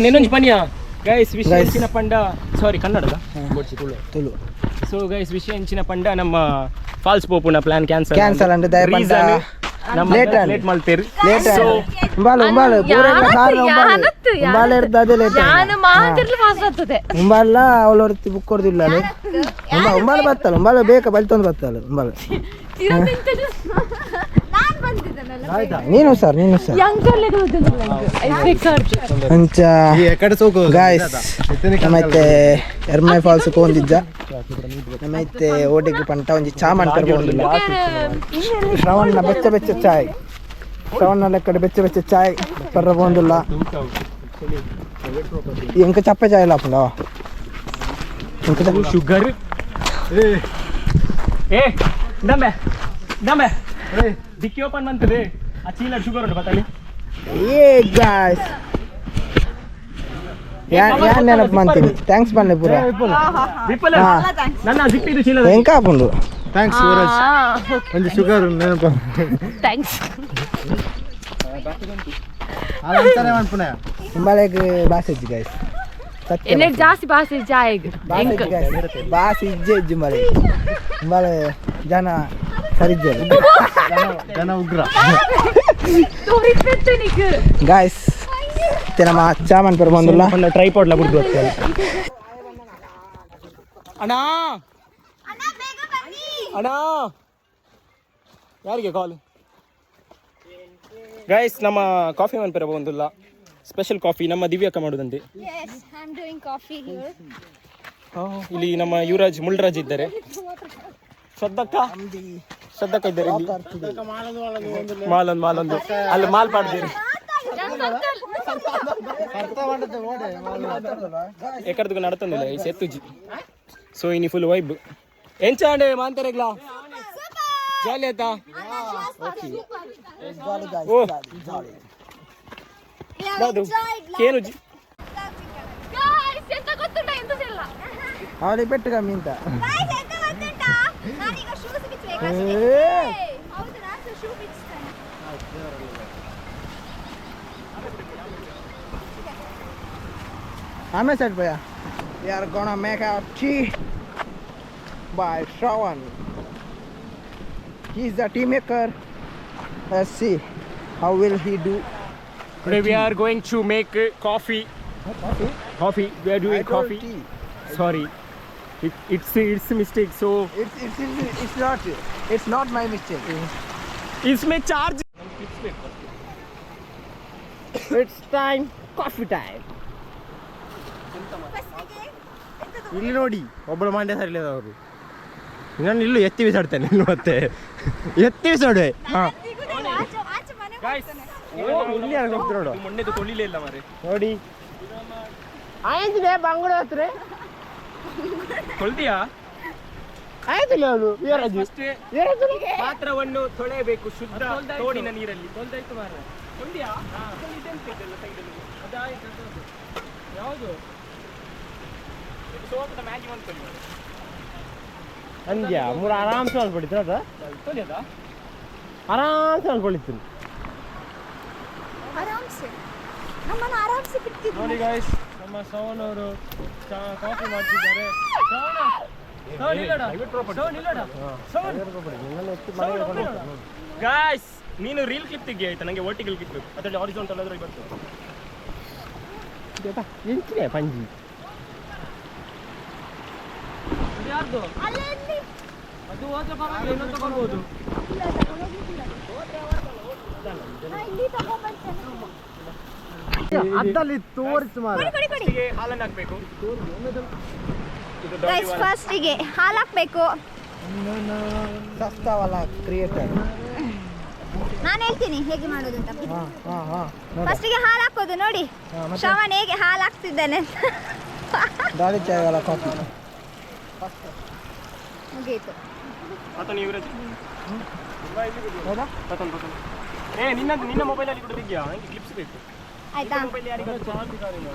S1: ನೆನೊಂಜಿ ಪನ್ಯ ಗೈಸ್ ವಿಷಯ ಹೆಂಚಿನ ಪಂಡ ಸಾರಿ ಕನ್ನಡದ
S4: ತುಳು.
S1: ಸೊ ಗೈಸ್ ವಿಷಯ ಹೆಂಚಿನ ಪಂಡ ನಮ್ಮ ಫಾಲ್ಸ್ ಪೋಪುನ ಪ್ಲಾನ್
S4: ಕ್ಯಾನ್ಸಲ್ ಅಂದ್ರೆ ದಯ ಪಂಡ
S1: ನಮ್ಮ ಲೇಟ್ ಮಾಡ್ತೀರಿ.
S4: ಸೊ ಉಂಬಾಲ ಪೂರೆಲ್ಲ ಕಾರಣ ಉಂಬಾಲ ಇರ್ತದೆ ಲೇಟ್
S5: ನಾನು ಮಾತಿರ್ಲಿ ಫಾಸ್ಟ್ ಆಗ್ತದೆ
S4: ಉಂಬಾಲ ಅವಳ ಹೊರತಿ ಬುಕ್ ಕೊಡ್ದಿಲ್ಲ ಉಂಬಾಲ ಬರ್ತಲ್ಲ ಉಂಬಾಲ ಬೇಕಾ ಬಲ್ತೊಂದು ಬರ್ತಲ್ಲ ಉಂಬಾಲ ನೀನು ಸರ್ ಅಂಚ ಗಾಯ್ಸ್ ನಮ್ಮೈತೆ ಎರ್ಮೈ ಫಾಲ್ಸ್ ಹೋಗಿದ್ದ ನಮ್ಮೈತೆ ಓಟಿಗೆ ಪಂಟ ಒಂಜಿ ಚಾಮನ್ ಕರ್ಕೊಂಡಿಲ್ಲ ಶ್ರವಣ ಬೆಚ್ಚ ಚಾಯ್ ಶ್ರವಣ ಲೆಕ್ಕಡೆ ಬೆಚ್ಚ ಚಾಯ್ ಕರ್ಕೊಂಡಿಲ್ಲ ಇಂಕ ಚಪ್ಪೆ ಚಾಯ್ ಇಲ್ಲ ಅಪ್ಪಂಡ
S1: ಶುಗರ್ ಏ ದಮ್ಮೆ ಡಿಕ್ಕಿ ಓಪನ್ ಮಾಡ್ತದೆ ಆ ಚೀಲ ಶುಗರ್ ಉಂಟು ಬತ್ತಲ್ಲಿ.
S4: ಏ ಗಾಯ್ಸ್ ಯಾನ್ ನೆನಪು ಮಾಡ್ತೀನಿ ಥ್ಯಾಂಕ್ಸ್ ಬನ್ನಿ ಪೂರ
S1: ವಿಪುಲ್ ನನ್ನ ಸಿಕ್ಕಿದ್ದು ಚೀಲ
S4: ಹೆಂಕ ಹಾಕೊಂಡು ಥ್ಯಾಂಕ್ಸ್ ಒಂದು ಶುಗರ್ ನೆನಪು
S5: ಥ್ಯಾಂಕ್ಸ್
S4: ಹಿಂಬಾಳೆಗೆ ಬಾಸಿ ಇಜ್ಜಿ ಗಾಯ್ಸ್
S5: ಎന്നെ ಜಾಸ್ತಿ ಭಾಷೆ ಜಾಯಿಗೆ
S4: ಬಾಸಿ ಇಜ್ಜಿ ಮಳೆ ಹಿಂಬಾಳೆ ಜನ ಸರಿಜ್ಜೆ ಜನ ಉಗ್ರ ಗಾಯ್ಸ್ ಮತ್ತೆ ನಮ್ಮ ಚಾಮನ್ ಪರ ಬಂದಿಲ್ಲ
S1: ಟ್ರೈಪಾಡ್ಲ ಬಿಡ್ದು ಅಣ್ಣ ಅಣ್ಣ ಯಾರಿಗೆ ಕಾಲ್ ಗೈಸ್ ನಮ್ಮ ಕಾಫಿ ಮನ್ ಪರ ಬಂದಿಲ್ಲ ಸ್ಪೆಷಲ್ ಕಾಫಿ ನಮ್ಮ ದಿವ್ಯಕ್ಕ ಮಾಡುದಂತೆ ಇಲ್ಲಿ ನಮ್ಮ ಯುವರಾಜ್ ಮುಳ್ರಾಜ್ ಇದ್ದಾರೆ ಶ್ರದ್ಧಕ್ಕ ಇದ್ದಾರೆ ಮಾಲೊಂದು ಅಲ್ಲಿ ಮಾಲ್ ಪಾಡ್ತೀರಿ ಎಕರ್ದಕ್ಕೂ ನಡತಂದಿಲ್ಲ ಈ ಸೆತ್ತುಜಿ ಸೊ ಇನಿ ಫುಲ್ ವೈಬ್ ಎಂಚಾಂಡೆ ಮಾಂತರೆಗ್ಲಾ ಜಾಲಿ ಆಯ್ತಾ ಓ ಯಾವುದು ಕೇನುಜಿ
S4: ಅವಳಿಗೆ ಪೆಟ್ಟು ಕಮ್ಮಿ ಅಂತ आमे साइड भैया we are gonna make a tea by Shravan. He is the tea maker. Let's see how will he do.
S1: Today we are going to make coffee. Coffee. We are doing coffee.
S4: Tea.
S1: Sorry, it's a mistake. So
S4: It's not my mistake.
S1: इसमें charge.
S4: It's time coffee time.
S2: ಇಲ್ಲಿ ನೋಡಿ ಒಬ್ಬಳು ಮಂಡ್ಯ ಸರಿಲಿಲ್ಲ ಅವರು ನಾನು ಇಲ್ಲೂ ಎತ್ತಿ ಬಿಸಾಡ್ತೇನೆ ಇನ್ನು ಮತ್ತೆ ಎತ್ತಿ ಬಿಸಾಡುವೆ ಹಾ ಇಲ್ಲಿ ಯಾರು ಹೋಗ್ತು ನೋಡು
S1: ಮೊನ್ನೆದು ಕೊಲ್ಲಿಲೇ ಇಲ್ಲ ಮಾರೆ
S2: ನೋಡಿ
S4: ಆಯ್ತಿದೆ ಬಂಗುಳ ಹತ್ರ
S1: ಕೊಲ್ದಿಯಾ
S4: ಆಯ್ತಿಲ್ಲ ಅವನು
S1: ಪಾತ್ರವನ್ನು ತೊಳೆಯಬೇಕು ಶುದ್ಧ ತೋಡಿನ ನೀರಲ್ಲಿ ತೊಳೆದಾಯ್ತು ಮಾರೆ ಕೊಲ್ದಿಯಾ ಯಾವುದು ಮ್ಯಾಗಿ ಒಂದು ಕೊಲ್ಲಿ
S2: ಅಂದ್ಯಾ ಮೂರು ಆರಾಮ್ಸೆ ಅಲ್ಪಡಿತು ಅದ
S1: ತೊಳೆಯದ
S2: ಆರಾಮ್ಸೆ ಅಲ್ಪಡಿತು
S1: ನೋಡಿ ಗಾಯ್ಸ್ ನಮ್ಮ ಶ್ರವಣ್ ಅವರು ಕಾಫಿ ಮಾಡ್ತಿದ್ದಾರೆ ಗಾಯ್ಸ್ ನೀನು ರೀಲ್ ಕ್ಲಿಪ್ ತೆಗಿ ಆಯ್ತಾ ನಂಗೆ ವರ್ಟಿಕಲ್ ಕ್ಲಿಪ್ ಅದರಲ್ಲಿ ಹಾರಿಜಾಂಟಲ್ ಆದ್ರೆ ಬರ್ತದೆ
S2: ಎಂಚಿದೆ ಪಂಜಿ
S1: ಯಾರ್ದು ಅದು ಹೋದ್ರೆ ಪರವಾಗಿಲ್ಲ ಇನ್ನೊಂದು ತಗೊಳ್ಬೋದು
S2: ಅದ್ದಲ್ಲಿ ತೋರಿಸು ಮಾರ
S1: ಹಾಲನ್ನು ಹಾಕ್ಬೇಕು
S3: ಫಸ್ಟಿಗೆ ಹಾಲು ಹಾಕ್ಬೇಕು
S4: ಸಸ್ತಾವಲ್ಲ ಕ್ರಿಯೇಟರ್
S3: ನಾನು ಹೇಳ್ತೀನಿ ಹೇಗೆ ಮಾಡೋದು ಅಂತ ಫಸ್ಟಿಗೆ ಹಾಲು ಹಾಕೋದು ನೋಡಿ ಶ್ರವಣ್ ಹೇಗೆ ಹಾಲು ಹಾಕ್ತಿದ್ದಾನೆ
S4: ದಾಳಿ ಚಾಯ್ ವಾಲ ಕಾಫಿ
S3: ಮುಗೀತು
S1: ಆತನ ಯುವರಾಜ್
S4: ಹೌದಾ
S1: ಪತನ್ ನಿನ್ನ ಮೊಬೈಲಲ್ಲಿ ಕೂಡ ತೆಗಿಯಾ ನನಗೆ ಕ್ಲಿಪ್ಸ್ ಬೇಕು
S3: ಆಯ್ತಾ
S1: ಮೊಬೈಲ್ ಯಾರಿಗಾದ್ರೂ ಚಾರ್ಜ್ ಇದ್ದಾರೇನೋ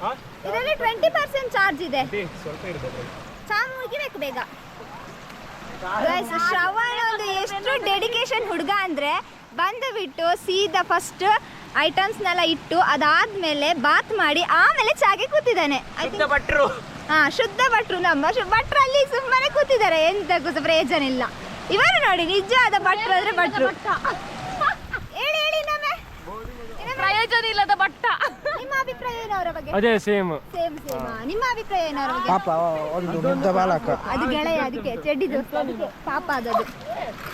S1: ಹಾಂ
S3: ಇದರಲ್ಲಿ 20% ಚಾರ್ಜ್ ಇದೆ
S1: ಸ್ವಲ್ಪ ಇರ್ತದೆ
S3: ಚಾರ್ಜ್ ಮುಗಿಬೇಕು ಬೇಗ ಗೈಸ್ ಶ್ರವಣ್ ಒಂದು ಎಷ್ಟು ಡೆಡಿಕೇಶನ್ ಹುಡುಗ ಅಂದರೆ ಬಂದು ಬಿಟ್ಟು ಸೀದಾ ಫಸ್ಟ್ ಐಟಮ್ಸ್ನೆಲ್ಲ ಇಟ್ಟು ಅದಾದ್ಮೇಲೆ ಬಾತ್ ಮಾಡಿ ಆಮೇಲೆ ಚಾಗೆ ಕೂತಿದ್ದಾನೆ
S1: ಭಟ್ರು
S3: ಶುದ್ಧ ಭಟ್ರು ನಮ್ಮ ಭಟ್ರಲ್ಲಿ ಸುಮ್ಮನೆ ಕೂತಿದ್ದಾರೆ ಎಂತಕ್ಕೂ ಪ್ರಯೋಜನ ಇಲ್ಲ ಇವರು ನೋಡಿ ನಿಜವಾದ ಭಟ್ರು ಅಂದ್ರೆ ಭಟ್ರು ಹೇಳಿ ನಮ್ಮೆ
S5: ಪ್ರಯೋಜನ ಇಲ್ಲದ ಬಟ್ಟ
S3: ನಿಮ್ಮ ಅಭಿಪ್ರಾಯ ಏನು ಅವರ ಬಗ್ಗೆ
S1: ಅದೇ ಸೇಮ್
S3: ಸೇಮ್ ನಿಮ್ಮ ಅಭಿಪ್ರಾಯ ಏನು ಅವರ ಬಗ್ಗೆ
S4: ಪಾಪ ಒಂದು ಮುದ್ದ ಬಾಲಕ
S3: ಅದು ಗೆಳೆಯ ಅದಕ್ಕೆ ಚೆಡ್ಡಿ ದೋಸ್ತ ಅದಕ್ಕೆ ಪಾಪ ಅದದು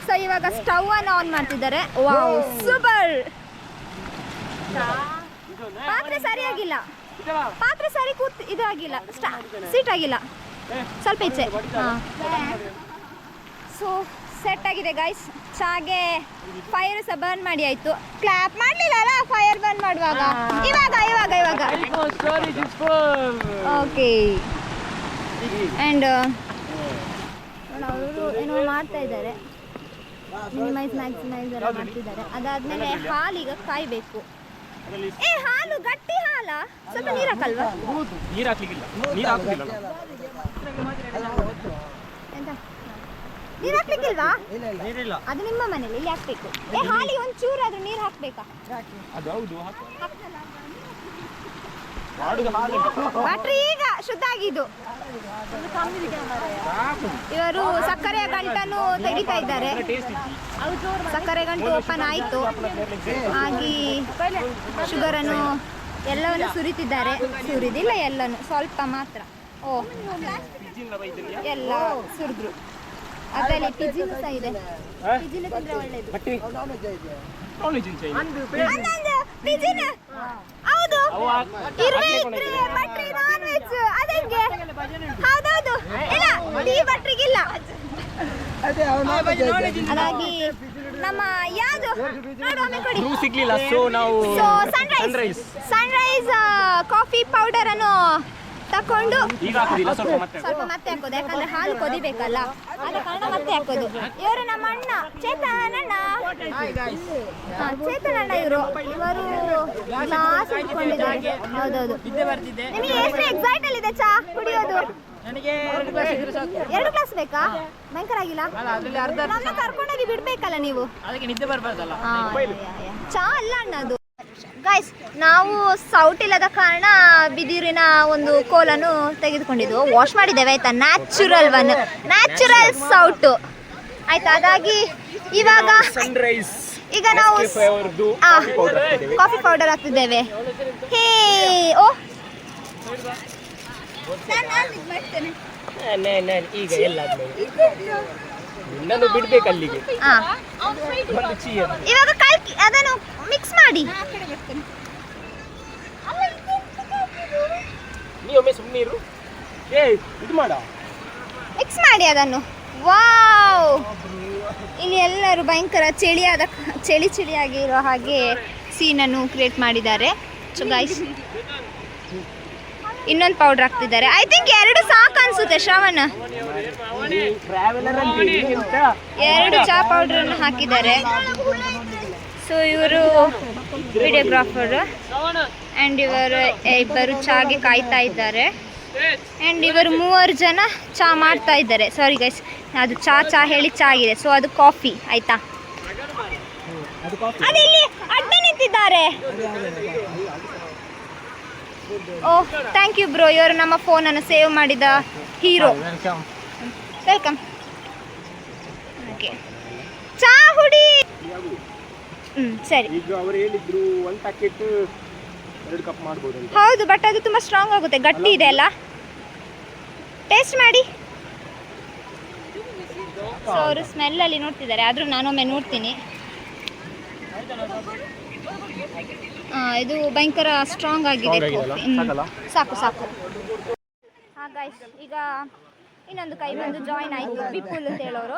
S3: ಸೊ ಇವಾಗ ಸ್ಟವ್ ಅನ್ನು ಆನ್ ಮಾಡ್ತಿದ್ದಾರೆ ವಾವ್ ಸೂಪರ್ ಪಾತ್ರೆ ಸರಿಯಾಗಿಲ್ಲ ಪಾತ್ರೆ ಸರಿ ಕೂತ್ ಇದಾಗಿಲ್ಲ ಸೀಟ್ ಆಗಿಲ್ಲ ಸ್ವಲ್ಪ ಈಚೆ ಸೊ ಸೆಟ್ ಆಗಿದೆ ಗೈಸ್ ಚಾಗೆ ಫೈರ್ ಸಹ ಬರ್ನ್ ಮಾಡಿ ಆಯ್ತು ಕ್ಲಾಪ್ ಮಾಡಲಿಲ್ಲ ಅಲ್ಲ ಫೈರ್ ಬರ್ನ್ ಮಾಡುವಾಗ ಇವಾಗ ಓಕೆ ಆ್ಯಂಡ್ ಅವರು ಏನೋ ಮಾಡ್ತಾ ಇದ್ದಾರೆ ಮ್ಯಾಕ್ಸಿಮೈಸ್ ಎಲ್ಲ ಮಾಡ್ತಿದ್ದಾರೆ ಅದಾದ್ಮೇಲೆ ಹಾಲೀಗ ಕಾಯಬೇಕು ಹಾಲು ಗಟ್ಟಿ ಹಾಲ ಸ್ವಲ್ಪ ನೀರು ಹಾಕಲ್ವಾ
S1: ನೀರು ಹಾಕ್ಲಿಕ್ಕಿಲ್ಲ ನೀರು ಹಾಕುದಿಲ್ಲ
S3: ಎಂತ ನೀರು ಹಾಕ್ಲಿಕ್ಕಿಲ್ವಾ
S1: ನೀರಿಲ್ಲ
S3: ಅದು ನಿಮ್ಮ ಮನೇಲಿ ಇಲ್ಲಿ ಹಾಕ್ಬೇಕು ಹಾಲಿಗೆ ಒಂದು ಚೂರಾದ್ರೂ ನೀರು ಹಾಕ್ಬೇಕಾ
S1: ಅದು ಹೌದು
S3: ಬ್ಯಾಟ್ರಿ ಈಗ ಶುದ್ಧ ಆಗಿದ್ದು ಇವರು ಸಕ್ಕರೆಯ ಗಂಟನ್ನು ತೆಗಿತಾ ಇದ್ದಾರೆ ಸಕ್ಕರೆ ಗಂಟು ಓಪನ್ ಆಯಿತು ಹಾಗೆ ಶುಗರನ್ನು ಎಲ್ಲವನ್ನು ಸುರಿತಿದ್ದಾರೆ. ಸುರಿದಿಲ್ಲ ಎಲ್ಲನು, ಸ್ವಲ್ಪ ಮಾತ್ರ. ಓ ಎಲ್ಲ ಸುರಿದ್ರು. ಅದರಲ್ಲಿ ಪಿಜಿನ್ ಸಹ ಇದೆ. ಪಿಜಿನ್ ತಿಂದ್ರೆ ಒಳ್ಳೇದು. ಪಿಜಿನ್ ಹೌದು. ಇರುವೆ ಇದ್ರೆ ಮಟ್ರಿ ನಾನ್ ವೆಜ್ ಅದಂಗೆ. ಹೌದೌದು. ಇಲ್ಲ ಟೀ ಭಟ್ರಿಗಿಲ್ಲ. ಹಾಗಾಗಿ ನಮ್ಮ ಯಾವುದು ನೋಡುವ ಕೊಡಿ
S1: ಸಿಗ್ಲಿಲ್ಲ. ಸೊ ನಾವು
S3: ಸನ್ರೈಸ್ ಕಾಫಿ ಪೌಡರ್ ಅನ್ನು ತಕೊಂಡು
S1: ಈಗ ಹಾಕುದಿಲ್ಲ, ಸ್ವಲ್ಪ ಮತ್ತೆ
S3: ಹಾಕೋದು. ಯಾಕಂದ್ರೆ ಹಾಲು ಕೊದಿಬೇಕಲ್ಲ, ಆದ ಕಾರಣ ಮತ್ತೆ ಹಾಕೋದು. ಇವರು ನಮ್ಮ ಅಣ್ಣ ಚೇತನಣ್ಣ. ಚೇತನಣ್ಣ ಇವರು ಗ್ಲಾಸ್ ಇಟ್ಕೊಂಡಿದ್ದಾರೆ. ಹೌದೌದು. ನಿಮಗೆ ಎಷ್ಟು ಎಕ್ಸೈಟ್ ಅಲ್ಲಿ ಇದೆ ಚಾ ಕುಡಿಯೋದು? 2 ಗ್ಲಾಸ್ ಬೇಕಾ? ಭಯಂಕರ ಆಗಿಲ್ಲ. ನನ್ನ ಕರ್ಕೊಂಡೋಗಿ ಬಿಡ್ಬೇಕಲ್ಲ ನೀವು. ಚಾ ಅಲ್ಲ ಅಣ್ಣ ಅದು. ಗೈಸ್, ನಾವು ಸೌಟ್ ಇಲ್ಲದ ಕಾರಣ ಬಿದಿರಿನ ಒಂದು ಕೋಲನ್ನು ತೆಗೆದುಕೊಂಡಿದ್ದು ವಾಶ್ ಮಾಡಿದ್ದೇವೆ ಆಯ್ತಾ. ನ್ಯಾಚುರಲ್ ಸೌಟು ಆಯ್ತಾ. ಅದಾಗಿ ಇವಾಗ ಈಗ ನಾವು ಕಾಫಿ ಪೌಡರ್ ಹಾಕ್ತಿದ್ದೇವೆ. ಹೇ ಓ
S1: ಈಗ ಎಲ್ಲ ಇನ್ನೊಂದು ಬಿಡ್ಬೇಕು ಅಲ್ಲಿಗೆ.
S3: ಇವಾಗ ಅದನ್ನು ಮಿಕ್ಸ್ ಮಾಡಿ.
S1: ನೀವೊಮ್ಮೆ ಸುಮ್ಮನಿರು. ಇದು ಮಾಡ
S3: ಮಿಕ್ಸ್ ಮಾಡಿ ಅದನ್ನು. ವಾವ್, ಇಲ್ಲಿ ಎಲ್ಲರೂ ಭಯಂಕರ ಚಳಿಯಾಗಿರೋ ಹಾಗೆ ಸೀನನ್ನು ಕ್ರಿಯೇಟ್ ಮಾಡಿದ್ದಾರೆ. ಸೊ ಗೈಸ್, ಇನ್ನೊಂದು ಪೌಡರ್ ಹಾಕ್ತಿದ್ದಾರೆ. ಐ ಥಿಂಕ್ 2 ಸಾಕು ಅನ್ಸುತ್ತೆ ಶ್ರವಣ. 2 ಚಾ ಪೌಡರ್ ಅನ್ನು ಹಾಕಿದ್ದಾರೆ. ಸೊ ಇವರು ವಿಡಿಯೋಗ್ರಾಫರ್ ಆ್ಯಂಡ್ ಇಬ್ಬರು ಚಾಗೆ ಕಾಯ್ತಾ ಇದ್ದಾರೆ. ಆ್ಯಂಡ್ ಇವರು 3 ಜನ ಚಾ ಮಾಡ್ತಾ ಇದ್ದಾರೆ. ಸಾರಿ ಗೈಸ್, ಅದು ಚಾ ಹೇಳಿ ಚಾ ಆಗಿದೆ. ಸೊ ಅದು ಕಾಫಿ ಆಯ್ತಾ. ಅದಿಲ್ಲಿ ಅಡ್ಡ ನಿಂತಿದ್ದಾರೆ. ಓಹ್ ಥ್ಯಾಂಕ್ ಯು ಬ್ರೋ. ಇವರು ನಮ್ಮ ಫೋನನ್ನು ಸೇವ್ ಮಾಡಿದ ಹೀರೋ. ವೆಲ್ಕಮ್. ಓಕೆ, ಚಾ ಹುಡಿ. ಸರಿ.
S1: ಈಗ ಅವರು ಹೇಳಿದ್ರು 1 ಪ್ಯಾಕೆಟ್ 2 ಕಪ್ ಮಾಡ್ಬೋದು ಅಂತ.
S3: ಹೌದು, ಬಟ್ ಅದು ತುಂಬ ಸ್ಟ್ರಾಂಗ್ ಆಗುತ್ತೆ, ಗಟ್ಟಿ ಇದೆ ಅಲ್ಲ. ಟೇಸ್ಟ್ ಮಾಡಿ. ಸೊ ಅವರು ಸ್ಮೆಲ್ಲಲ್ಲಿ ನೋಡ್ತಿದ್ದಾರೆ, ಆದರೂ ನಾನೊಮ್ಮೆ ನೋಡ್ತೀನಿ. ಇದು ಭಯಂಕರ ಸ್ಟ್ರಾಂಗ್ ಆಗಿದೆ ಕಾಫಿ. ಸಾಕು. ಗೈಸ್, ಈಗ ಇನ್ನೊಂದು ಕೈ ಬಂದು ಜಾಯಿನ್ ಆಯಿತು. ವಿಪುಲ್ ಅಂತ ಹೇಳೋರು.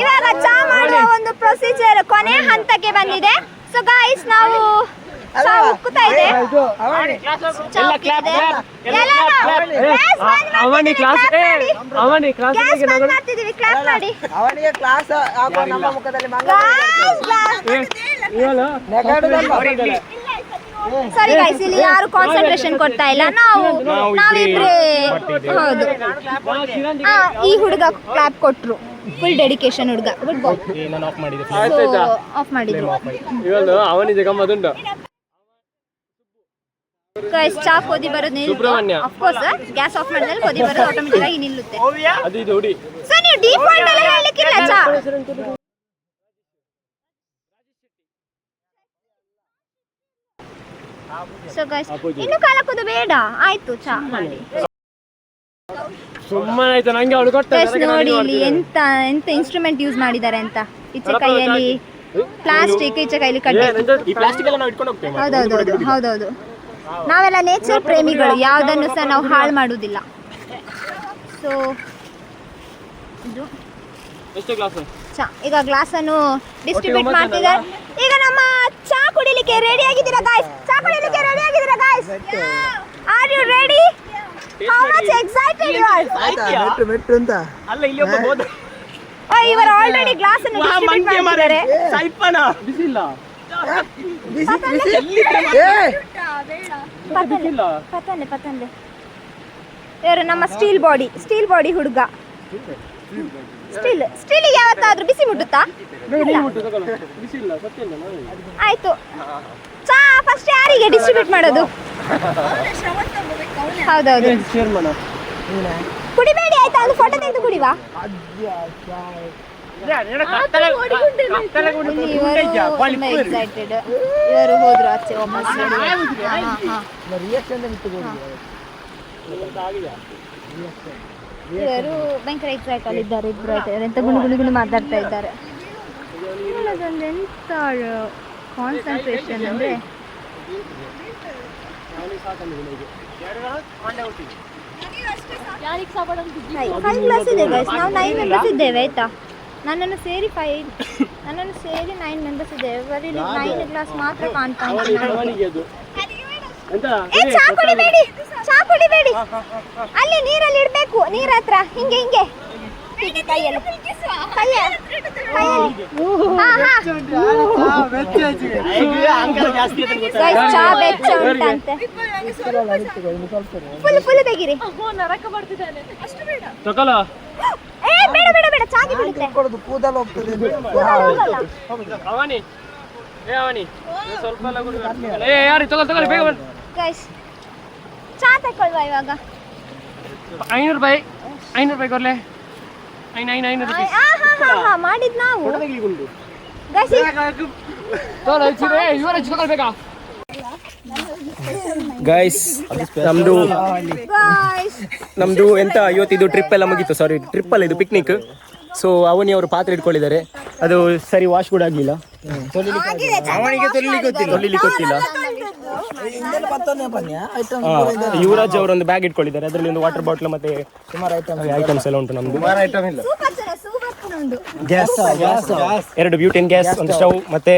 S3: ಇವಾಗ ಚಾ ಮಾಡುವ ಒಂದು ಪ್ರೊಸೀಜರ್ ಕೊನೆ ಹಂತಕ್ಕೆ ಬಂದಿದೆ. ಸೊ ಗೈಸ್, ನಾವು ಚಾ ಉಕ್ಕುತ್ತಾ ಇದೆ. ಸರಿ ಗೈಸ್, ಇಲ್ಲಿ ಯಾರು ಕಾನ್ಸಂಟ್ರೇಷನ್ ಕೊಡ್ತಾ ಇಲ್ಲ. ನಾವಿಬ್ರೇ. ಹೌದು, ಈ ಹುಡುಗ ಕ್ಲಾಪ್ ಕೊಟ್ರು. ಫುಲ್ ಡೆಡಿಕೇಶನ್ ಹುಡುಗ. Good boy. ಆಫ್ ಮಾಡಿದ್ರು. ಗೈಸ್, ಚಾ ಕೊದಿ ಬರೋದು ನಿಲ್ಲುತ್ತೆ. ಆಫ್ ಕೋರ್ಸ್ ಗ್ಯಾಸ್ ಆಫ್ ಮಾಡಿದ್ರೆ ಕೊದಿ ಬರೋದು ಆಟೋಮೆಟಿಕ್ ಆಗಿ ನಿಲ್ಲುತ್ತೆ. ಸೊ ನೀವು ಡಿಫಾಲ್ಟ್ ಎಲ್ಲ ಹೇಳಲಿಕ್ಕಿಲ್ಲ ಚಾ. ಸೊ ಗೈಸ್, ಇನ್ನು ಕಾಲ ಕೂದು ಬೇಡ, ಆಯ್ತು ಚಾ ಮಾಡಿ. ಗೈಸ್ ನೋಡಿ ಇಲ್ಲಿ ಎಂತ ಇನ್ಸ್ಟ್ರೂಮೆಂಟ್ ಯೂಸ್ ಮಾಡಿದ್ದಾರೆ ಅಂತ. ಈಚೆ ಕೈಯಲ್ಲಿ ಪ್ಲಾಸ್ಟಿಕ್, ಈಚೆ ಕೈಯಲ್ಲಿ ಕಡ್ಡಿ. ಹೌದೌದು. ನಾವೆಲ್ಲ ನೇಚರ್ ಪ್ರೇಮಿಗಳು, ಯಾವುದನ್ನು ಸಹ ನಾವು ಹಾಳು ಮಾಡುವುದಿಲ್ಲ. ಸೊ ಇದು ಚಾ. ಈಗ ಗ್ಲಾಸ್ ಅನ್ನು ಡಿಸ್ಟ್ರಿಬ್ಯೂಟ್ ಮಾಡ್ತಿದ್ದಾರೆ. ಈಗ ನಮ್ಮ ಚಾ ಕುಡಿಲಿಕ್ಕೆ ರೆಡಿ ಆಗಿದ್ದೀರಾ guys? Are you ready? How much excited you are?
S4: ಮೆಟ್ರು ಅಂತ
S1: ಅಲ್ಲ, ಇಲ್ಲಿ ಒಬ್ಬ ಹೋದ.
S3: ಇವರು ಆಲ್ರೆಡಿ ಗ್ಲಾಸ್ ಅನ್ನು ಡಿಸ್ಟ್ರಿಬ್ಯೂಟ್ ಮಾಡ್ತಿದ್ದಾರೆ. ಪತಂದೆ. ಇವರು ನಮ್ಮ ಸ್ಟೀಲ್ ಬಾಡಿ ಹುಡುಗ. ಸ್ಟೀಲ್ ಯಾವತ್ತಾದ್ರೂ ಬಿಸಿ ಮುಟ್ಟುತ್ತಾ? ಆಯ್ತು. ಚಾ ಫಸ್ಟ್ ಯಾರಿಗೆ ಡಿಸ್ಟ್ರಿಬ್ಯೂಟ್ ಮಾಡೋದು? ಹೌದೌದು
S1: ಶೇರ್ ಮಾಡ
S3: ಕುಡಿಬೇಡಿ ಆಯ್ತಾ, ಒಂದು ಫೋಟೋ ತೆಗೆದು ಕುಡಿವಾ. ಎಕ್ಸೈಟೆಡ್ ಇವರು ಹೋದ್ರು ಆಚೆ ವಾಪಸ್. ಇವರು ಭಯಂಕರ ಎಕ್ಸೈಟ್ ಅಲ್ಲಿ ಇದ್ದಾರೆ, ಇಬ್ರು ಎಂತ ಗುಣಗುಣಗುಣು ಮಾತಾಡ್ತಾ ಇದ್ದಾರೆ. ಅದೊಂದು ಎಂತ ಕಾನ್ಸಂಟ್ರೇಷನ್ ಅಂದ್ರೆ ಫೈವ್ ಕ್ಲಾಸ್ ಇದೆ ಗೈಸ್, ನಾವು 9 ಮೆಂಬರ್ಸ್ ಇದ್ದೇವೆ ಆಯ್ತಾ. ನನ್ನನ್ನು ಸೇರಿ 9 ಮೆಂಬರ್ಸ್ ಇದ್ದೇವೆ. ಬರೀ 9 ಕ್ಲಾಸ್ ಮಾತ್ರ ಕಾಣ್ತಾ ಉಂಟು. ಚಾ ಕುಡಿಬೇಡಿ, ಅಲ್ಲಿ ನೀರಲ್ಲಿ ಇಡ್ಬೇಕು, ನೀರ್ ಹತ್ರ ಹಿಂಗೆ ಕೈಯಲ್ಲಿ ಚಾ ಬೆಚ್ಚ ಉಂಟಂತೆ. ಫುಲ್ ತೆಗೀರಿ. ಬೇಡ ಚಾಗಿ ಬಿಡುತ್ತೆ.
S4: ಕೂದಲು ಹೋಗ್ತದೆ.
S3: ಗೈಸ್ ಚಾ ತಗೊಳ್ವಾ ಇವಾಗ?
S1: 500 ರೂಪಾಯಿ ಕೊಡ್ಲೆ.
S3: ಮಾಡಿದ್ ನಾವು
S1: ಗೈಸ್. ನಮ್ದು ಎಂತ ಇವತ್ತಿದು ಟ್ರಿಪ್ ಎಲ್ಲ ಮುಗೀತು. ಸಾರಿ, ಟ್ರಿಪ್ ಅಲ್ಲ, ಇದು ಪಿಕ್ನಿಕ್. ಸೊ ಅವನಿಯವರು ಪಾತ್ರೆ ಇಟ್ಕೊಂಡಿದ್ದಾರೆ, ಅದು ಸರಿ ವಾಶ್ ಕೂಡ ಆಗ್ಲಿಲ್ಲ, ತೊಳಿಲಿಕ್ಕೆ ಗೊತ್ತಿಲ್ಲ. ಯುವರಾಜ್ ಅವರು ಒಂದು ಬ್ಯಾಗ್ ಇಟ್ಕೊಂಡಿದ್ದಾರೆ, ಅದರಲ್ಲಿ ಒಂದು ವಾಟರ್ ಬಾಟಲ್ ಮತ್ತೆ ಸುಮಾರು ಐಟಮ್ಸ್ ಎಲ್ಲ ಉಂಟು. ನಮ್ದು 2 ಬ್ಯೂಟೇನ್ ಗ್ಯಾಸ್, ಒಂದು ಸ್ಟವ್ ಮತ್ತೆ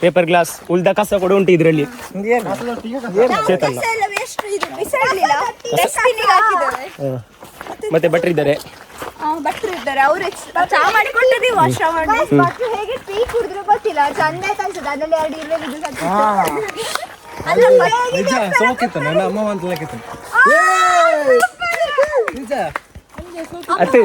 S1: ಪೇಪರ್ ಗ್ಲಾಸ್, ಉಳ್ದ ಕಸ ಕೂಡ ಉಂಟು ಇದರಲ್ಲಿ. ಚೇತನ್ ಮತ್ತೆ ಭಟ್ರು ಇದ್ದಾರೆ.
S3: ಅವ್ರು ಚಾ ಮಾಡಿಕೊಟ್ಟದೆ ವಾಶ್ ಮಾಡಿ ಹೇಗೆ ಟೀ ಕುಡಿದ್ರು ಗೊತ್ತಿಲ್ಲ, ಚಂದ ಆಯ್ತು ಅನ್ಸುತ್ತೆ. ಅದ್ರಲ್ಲಿ 2 ಇರ್ಬೇಕು.
S1: ಅತ್ತೆ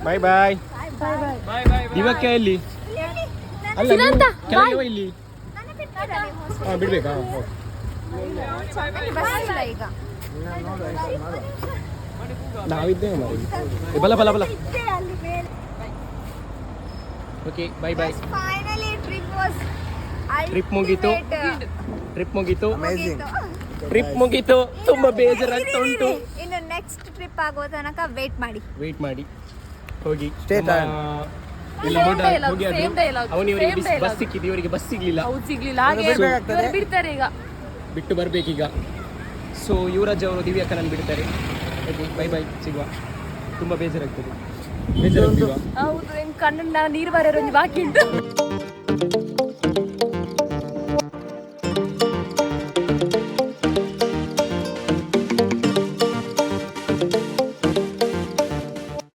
S1: ಬಾಯ್ ಬಾಯ್. ಇವಕ್ಕೆ ಎಲ್ಲಿ ಅಲ್ಲ ಕೆಳಗೆ ಇಲ್ಲಿ ಬಿಡ್ಬೇಕಾ? ನಾವಿದ್ದೇವೆ ಮಾಡಿ ಬಲ. ಓಕೆ ಬಾಯ್ ಬಾಯ್. ಟ್ರಿಪ್ ಮುಗೀತು. ತುಂಬಾ ಬೇಜಾರಾಗ್ತಾ ಉಂಟು.
S3: ಇನ್ನು ನೆಕ್ಸ್ಟ್ ಟ್ರಿಪ್ ಆಗೋ ತನಕ ವೇಟ್ ಮಾಡಿ
S1: ಹೋಗಿ ಅವನಿವರಿಗೆ ಬಸ್ ಸಿಕ್ಕಿದ್ದು, ಇವರಿಗೆ ಬಸ್ ಸಿಗ್ಲಿಲ್ಲ, ಬಿಟ್ಟು ಬರ್ಬೇಕೀಗ. ಸೊ ಯುವರಾಜ್ ಅವರು ದಿವ್ಯಾಕ್ಕನನ್ನು ಬಿಡ್ತಾರೆ. ಬೈ ಬಾಯ್, ಸಿಗುವ. ತುಂಬಾ ಬೇಜಾರಾಗ್ತದೆ.
S5: ಹೌದು, ಕಣ್ಣ ನೀರು ಬರೋರು ಬಾಕಿ ಉಂಟು.